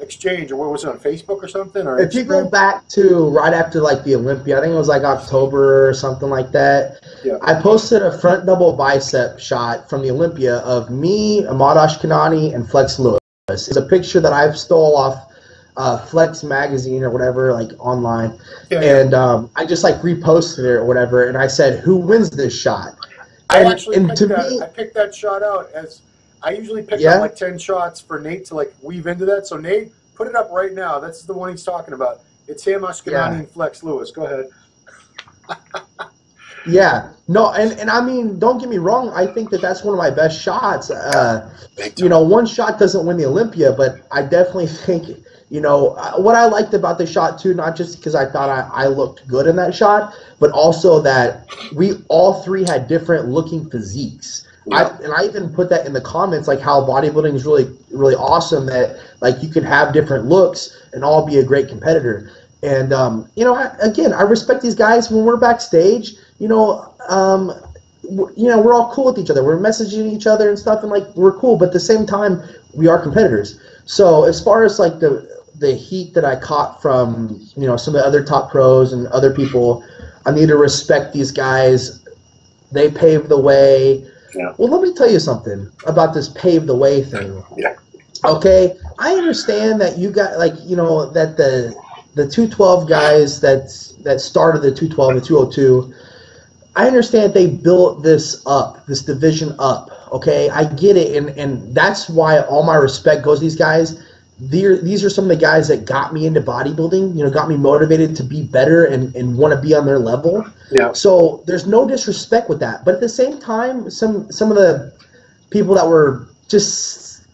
exchange. Or what was it, on Facebook or something? Or if you go back to right after like the Olympia, I think it was like October or something like that. Yeah. I posted a front double bicep shot from the Olympia of me, Ahmad Ashkenani, and Flex Lewis. It's a picture that I stole off Flex magazine or whatever, like online, and I just like reposted it or whatever, and I said, "Who wins this shot?" I picked that shot out as I usually pick out like 10 shots for Nate to like weave into that. So Nate, put it up right now. That's the one he's talking about. It's him, Ashkenani, and Flex Lewis. Go ahead. Yeah, no, and I mean, don't get me wrong. I think that's one of my best shots. You know, one shot doesn't win the Olympia, but I definitely think. You know, what I liked about the shot, too, not just because I thought I looked good in that shot, but also that we all three had different looking physiques. Yeah. I even put that in the comments, like how bodybuilding is really, really awesome, that like you can have different looks and all be a great competitor. And, you know, I respect these guys when we're backstage, you know, we're all cool with each other. We're messaging each other and stuff, and like we're cool, but at the same time, we are competitors. So as far as like the heat that I caught from, you know, some of the other top pros and other people, I need to respect these guys. They paved the way. Yeah. Well, let me tell you something about this paved the way thing. Yeah. Okay, I understand that you got like, you know, that the 212 guys that started the 212, the 202. I understand they built this up, this division up. Okay, I get it, and that's why all my respect goes to these guys. These are some of the guys that got me into bodybuilding, you know, got me motivated to be better and want to be on their level. Yeah. So there's no disrespect with that. But at the same time, some of the people that were just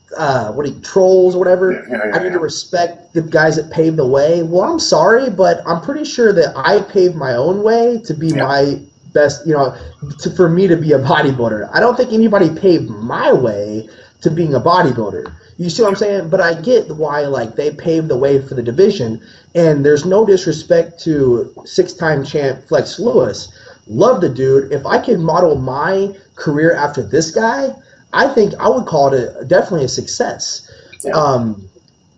trolls or whatever, I need to respect the guys that paved the way. Well, I'm sorry, but I'm pretty sure that I paved my own way to be my best, you know, for me to be a bodybuilder. I don't think anybody paved my way to being a bodybuilder. You see what I'm saying? But I get why, like, they paved the way for the division, and there's no disrespect to 6-time champ Flex Lewis. Love the dude. If I could model my career after this guy, I think I would call it definitely a success. Yeah.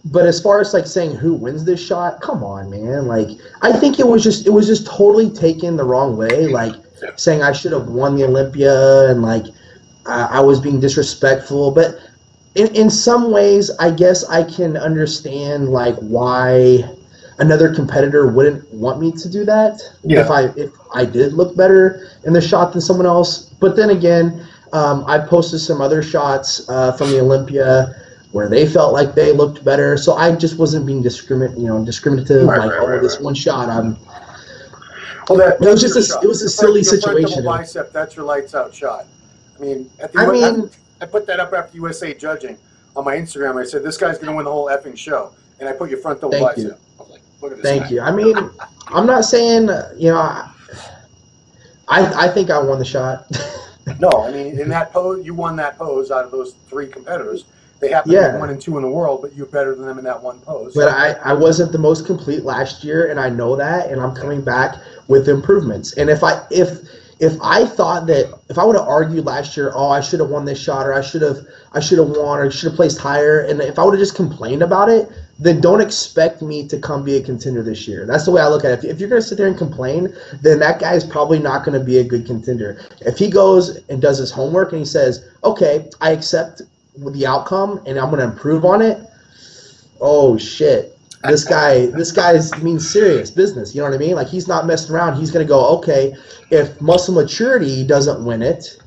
But as far as like saying who wins this shot, come on, man. Like, I think it was just totally taken the wrong way. Like saying I should have won the Olympia and like I was being disrespectful. But in some ways, I guess I can understand like why another competitor wouldn't want me to do that. Yeah. If I did look better in the shot than someone else. But then again, I posted some other shots from the Olympia where they felt like they looked better, so I just wasn't being discriminative. This one shot. Well, it was just it was a silly situation. Bicep, that's your lights out shot. I mean, I put that up after USA judging on my Instagram. I said this guy's going to win the whole effing show, and I put your front double bicep. I was like, look at this. Thank you. I mean, I'm not saying I think I won the shot. No, I mean, in that pose, you won that pose out of those 3 competitors. They happen to be 1 and 2 in the world, but you're better than them in that one pose. But I wasn't the most complete last year, and I know that, and I'm coming back with improvements. And if I thought that if I would have argued last year, oh, I should have won this shot, or I should have won, or should have placed higher, and if I would have just complained about it, then don't expect me to come be a contender this year. That's the way I look at it. If you're going to sit there and complain, then that guy's probably not going to be a good contender. If he goes and does his homework and he says, okay, I accept the outcome and I'm going to improve on it, oh shit, this guy's means serious business. You know what I mean? Like, he's not messing around. He's going to go, okay, if muscle maturity doesn't win it,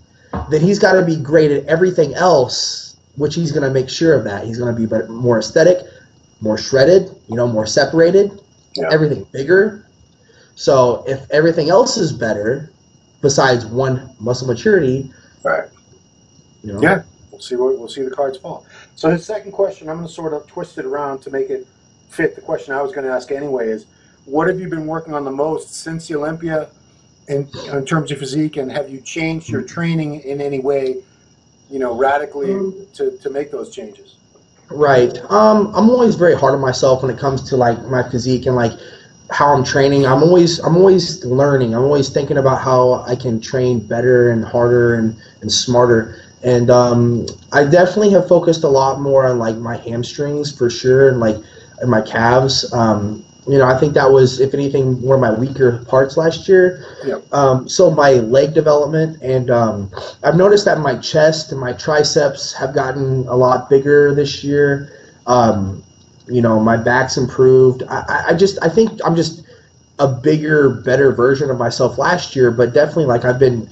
then he's got to be great at everything else, which he's going to make sure of that. He's going to be more aesthetic, more shredded, more separated, Yeah. everything bigger. So if everything else is better, besides one, muscle maturity, Right. Yeah, we'll see the cards fall. So his second question, I'm going to sort of twist it around to make it fit the question I was going to ask anyway, is what have you been working on the most since the Olympia in terms of physique, and have you changed your training in any way, radically to make those changes? Right. I'm always very hard on myself when it comes to like my physique and like how I'm training. I'm always learning. I'm always thinking about how I can train better and harder and smarter. And I definitely have focused a lot more on like my hamstrings for sure, and like and my calves. I think that was, if anything, one of my weaker parts last year. Yeah. So my leg development, and I've noticed that my chest and my triceps have gotten a lot bigger this year. My back's improved. I think I'm just a bigger, better version of myself last year, but definitely like I've been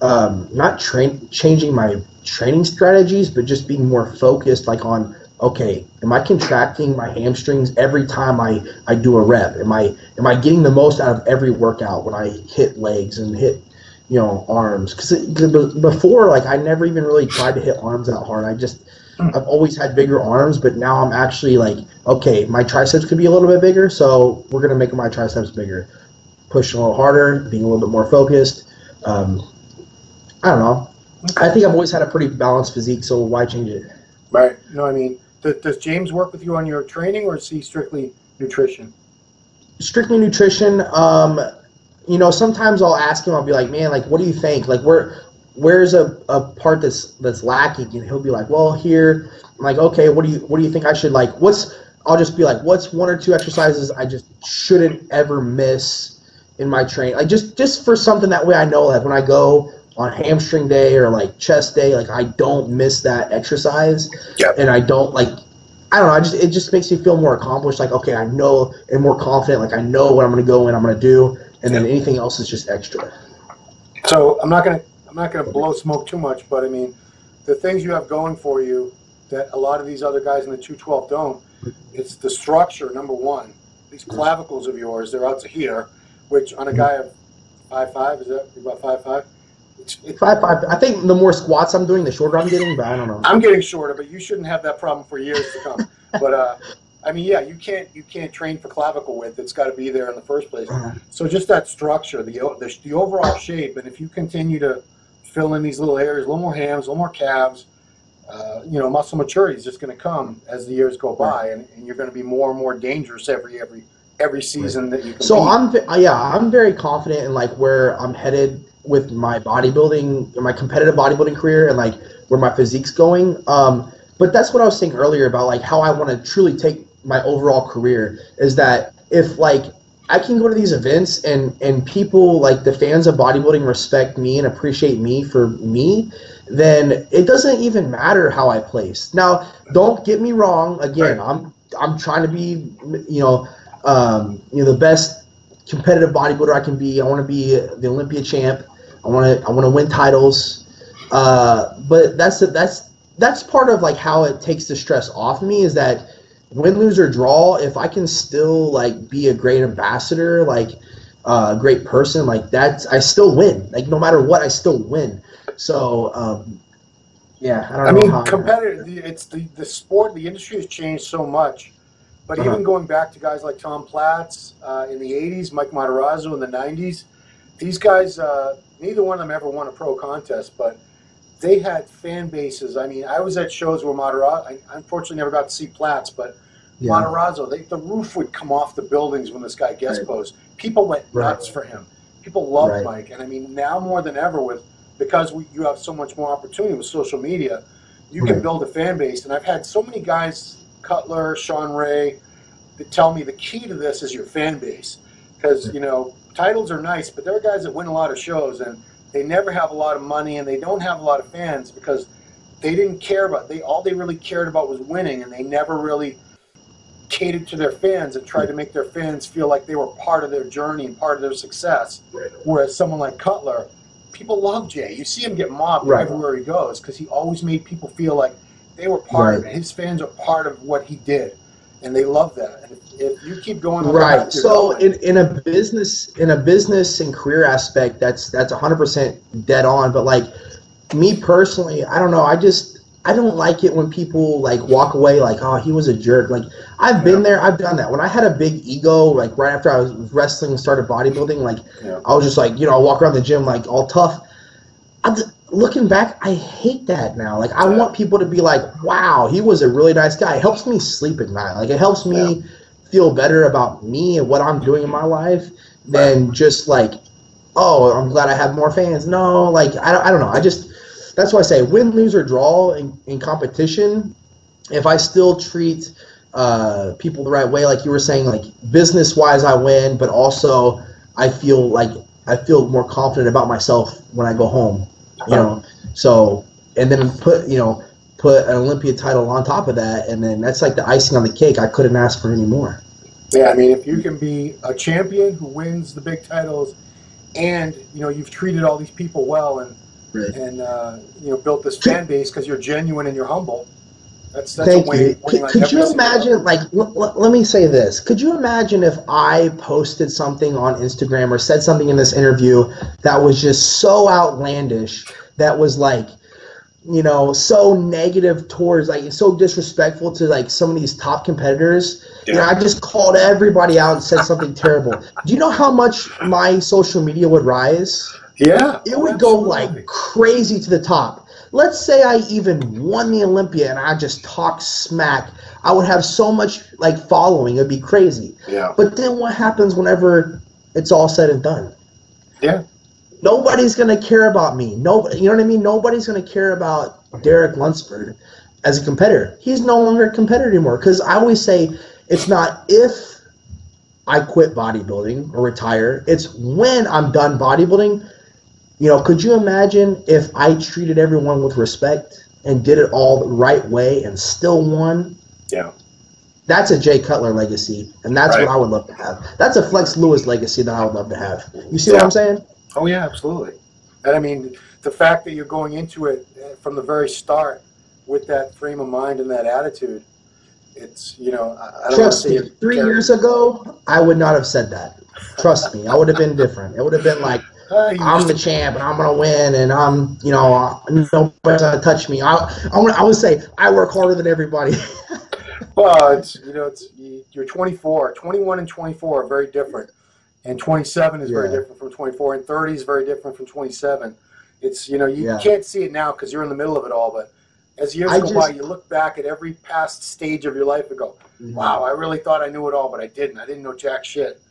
not changing my training strategies, but just being more focused like on, okay, am I contracting my hamstrings every time I do a rep? Am I getting the most out of every workout when I hit legs and hit arms? Because before, like, I never even really tried to hit arms that hard. I've always had bigger arms, but now I'm actually like, okay, my triceps could be a little bit bigger, so we're gonna make my triceps bigger, pushing a little harder, being a little bit more focused. I don't know. I think I've always had a pretty balanced physique, so why change it? Right. No, I mean, does James work with you on your training, or is he strictly nutrition? Strictly nutrition. Sometimes I'll ask him, I'll be like, man, like, what do you think? Like, where's a part that's lacking? And he'll be like, well, here. I'm like, okay, what do you think I should like? I'll just be like, what's one or two exercises I just shouldn't ever miss in my training? Like, just for something that way I know, like, when I go on hamstring day or like chest day, like, I don't miss that exercise. Yep. And I don't like, I don't know, it just makes me feel more accomplished. Like, okay, I know, and more confident. Like, I know what I'm going to go in, I'm going to do, and then anything else is just extra. So I'm not gonna blow smoke too much, but I mean, the things you have going for you that a lot of these other guys in the 212 don't. It's the structure, number one. These clavicles of yours, they're out to here, which on a guy of 5'5", is that about 5'5"? 5'5". I think the more squats I'm doing, the shorter I'm getting, but I don't know. I'm getting shorter, but you shouldn't have that problem for years to come. But I mean, yeah, you can't train for clavicle width. It's got to be there in the first place. So just that structure, the overall shape, and if you continue to fill in these little areas, a little more hams, a little more calves, muscle maturity is just going to come as the years go by, and you're going to be more and more dangerous every season that you compete. So I'm very confident in like where I'm headed with my bodybuilding, my competitive bodybuilding career, and like where my physique's going. But that's what I was saying earlier about like how I want to truly take my overall career, is that if like I can go to these events and people, like the fans of bodybuilding, respect me and appreciate me for me, then it doesn't even matter how I place. Now, don't get me wrong. Again, I'm trying to be, the best competitive bodybuilder I can be. I want to be the Olympia champ. I want to win titles. But that's part of like how it takes the stress off me, is that win, lose, or draw, if I can still like be a great ambassador, like a great person, like that, I still win. Like no matter what, I still win. So I don't know. Competitive. It's the sport. The industry has changed so much. But even going back to guys like Tom Platz in the '80s, Mike Matarazzo in the '90s, these guys, neither one of them ever won a pro contest, but they had fan bases. I mean, I was at shows where Matarazzo, I unfortunately never got to see Platz, but Matarazzo, the roof would come off the buildings when this guy guest posed. People went nuts for him. People loved Mike. And I mean, now more than ever, because you have so much more opportunity with social media, you can build a fan base. And I've had so many guys, Cutler, Sean Ray, that tell me the key to this is your fan base. Because, titles are nice, but there are guys that win a lot of shows, and they never have a lot of money, and they don't have a lot of fans because they didn't care about, all they really cared about was winning, and they never really catered to their fans and tried to make their fans feel like they were part of their journey and part of their success. Whereas someone like Cutler, people love Jay. You see him get mobbed everywhere he goes because he always made people feel like they were part of it. His fans are part of what he did. and they love that. And if you keep going on Right. that, So in a business and career aspect, that's 100% dead on. But like me personally, I don't know. I don't like it when people like walk away like, oh, he was a jerk. Like I've been there, I've done that. When I had a big ego, like right after I was wrestling and started bodybuilding, like I was just like, I walk around the gym like all tough. Looking back, I hate that now. Like I want people to be like, wow, he was a really nice guy. It helps me sleep at night. Like it helps me feel better about me and what I'm doing in my life than just like, oh, I'm glad I have more fans. No, like I don't know. That's why I say win, lose, or draw in competition. If I still treat people the right way, like you were saying, like business-wise, I win, but also I feel more confident about myself when I go home. So and then put an Olympia title on top of that, and then that's like the icing on the cake. I couldn't ask for any more. Yeah, I mean, if you can be a champion who wins the big titles, and you've treated all these people well, and built this fan base because you're genuine and you're humble. That's Thank you. Could you imagine, like, let me say this. Could you imagine if I posted something on Instagram or said something in this interview that was just so outlandish, that was like, so negative towards, like, so disrespectful to, like, some of these top competitors? I just called everybody out and said something terrible. Do you know how much my social media would rise? Yeah. It would go, like, crazy to the top. Let's say I even won the Olympia and I just talked smack. I would have so much, like, following. It would be crazy. Yeah. But then what happens whenever it's all said and done? Yeah. Nobody's going to care about me. Nobody, you know what I mean? Nobody's going to care about Derek Lunsford as a competitor. He's no longer a competitor anymore. Because I always say it's not if I quit bodybuilding or retire. It's when I'm done bodybuilding. Could you imagine if I treated everyone with respect and did it all the right way and still won? Yeah. That's a Jay Cutler legacy, and that's what I would love to have. That's a Flex Lewis legacy that I would love to have. You see what I'm saying? Oh, yeah, absolutely. And, I mean, the fact that you're going into it from the very start with that frame of mind and that attitude, it's, I don't Trust me, 3 years ago, I would not have said that. Trust me, I would have been different. It would have been like, I'm the champ and I'm gonna win and I'm, nobody's gonna touch me. I would say I work harder than everybody. Well, you're 24, 21 and 24 are very different, and 27 is very different from 24, and 30 is very different from 27. It's you can't see it now because you're in the middle of it all, but as years go by, you look back at every past stage of your life and go, wow, I really thought I knew it all, but I didn't. I didn't know jack shit.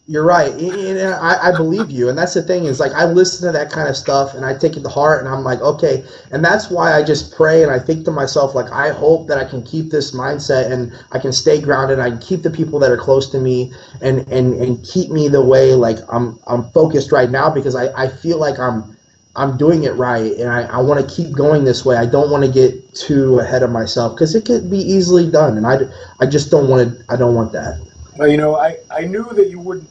You're right, and I believe you, and that's the thing is, like, I listen to that kind of stuff, and I take it to heart, and I'm like, okay, and that's why I just pray, and I think to myself, like, I hope that I can keep this mindset, and I can stay grounded, I can keep the people that are close to me, and keep me the way, like, I'm focused right now, because I feel like I'm doing it right, and I want to keep going this way. I don't want to get too ahead of myself, because it could be easily done, and I just don't want to, I don't want that. Well, I knew that you wouldn't.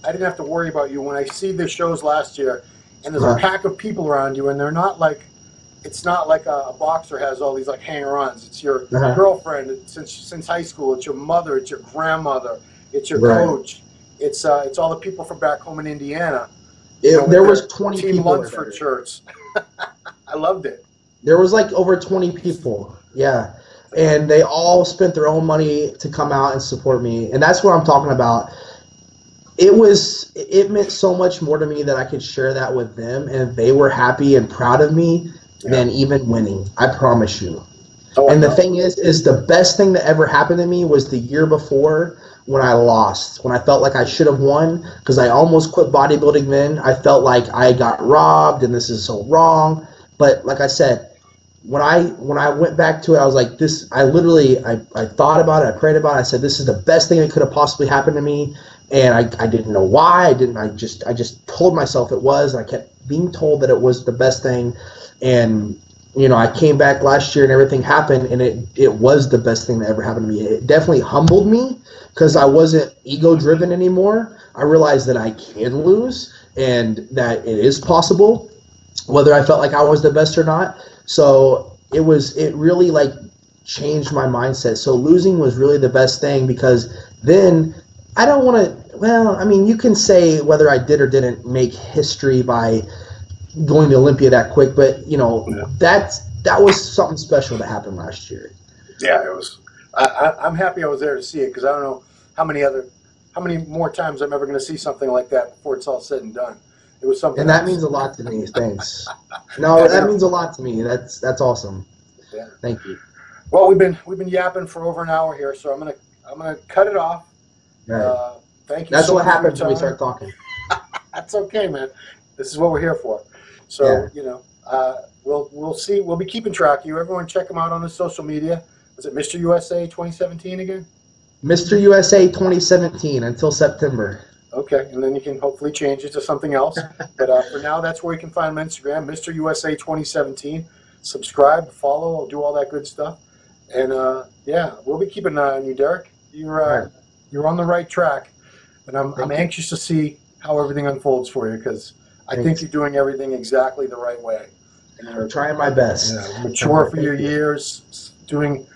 I didn't have to worry about you when I see the shows last year, and there's a pack of people around you, and they're not like, it's not like a boxer has all these like hanger-ons. It's your girlfriend since high school. It's your mother. It's your grandmother. It's your coach. It's all the people from back home in Indiana. There was 20 Team people. Lunsford shirts. I loved it. There was like over 20 people. Yeah. And they all spent their own money to come out and support me. And that's what I'm talking about. It meant so much more to me that I could share that with them, and they were happy and proud of me than even winning. I promise you. And the thing is the best thing that ever happened to me was the year before when I lost, when I felt like I should have won, because I almost quit bodybuilding then. I felt like I got robbed and this is so wrong. But like I said, when I went back to it, I was like, this, I thought about it, I prayed about it, I said, this is the best thing that could have possibly happened to me. And I didn't know why. I just told myself it was, and I kept being told that it was the best thing. And I came back last year and everything happened, and it was the best thing that ever happened to me. It definitely humbled me because I wasn't ego-driven anymore. I realized that I can lose and that it is possible, whether I felt like I was the best or not. So it really, like, changed my mindset. So losing was really the best thing, because then I don't want to, well, I mean, you can say whether I did or didn't make history by going to Olympia that quick, but, you know, that was something special that happened last year. Yeah, it was. I'm happy I was there to see it, because I don't know how many more times I'm ever going to see something like that before it's all said and done. It was something. And that means a lot to me. Thanks. No, that means a lot to me. That's awesome. Yeah. Thank you. Well, we've been yapping for over an hour here, so I'm gonna cut it off. Right. Thank you. That's so what much happens for when your we time. start talking. That's okay, man. This is what we're here for. So you know, we'll see. We'll be keeping track of you. Everyone, check him out on his social media. Was it Mr. USA 2017 again? Mr. USA 2017 until September. Okay, and then you can hopefully change it to something else. But for now, that's where you can find him on Instagram, Mr. USA 2017. Subscribe, follow, do all that good stuff. And yeah, we'll be keeping an eye on you, Derek. You're on the right track, and I'm anxious to see how everything unfolds for you, because I think you're doing everything exactly the right way. And I'm trying my best. Mature for your years, doing.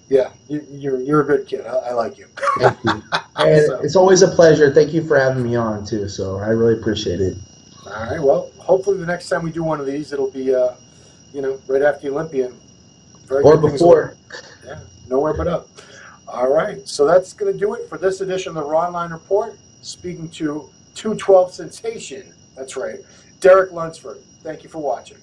Yeah, you're a good kid. I like you. Thank you. And it's always a pleasure. Thank you for having me on too. So I really appreciate it. All right. Well, hopefully the next time we do one of these, it'll be you know, right after the Olympia. Or before. Yeah, nowhere but up. All right. So that's going to do it for this edition of the Ronline Report. Speaking to 212 Sensation. That's right. Derek Lunsford. Thank you for watching.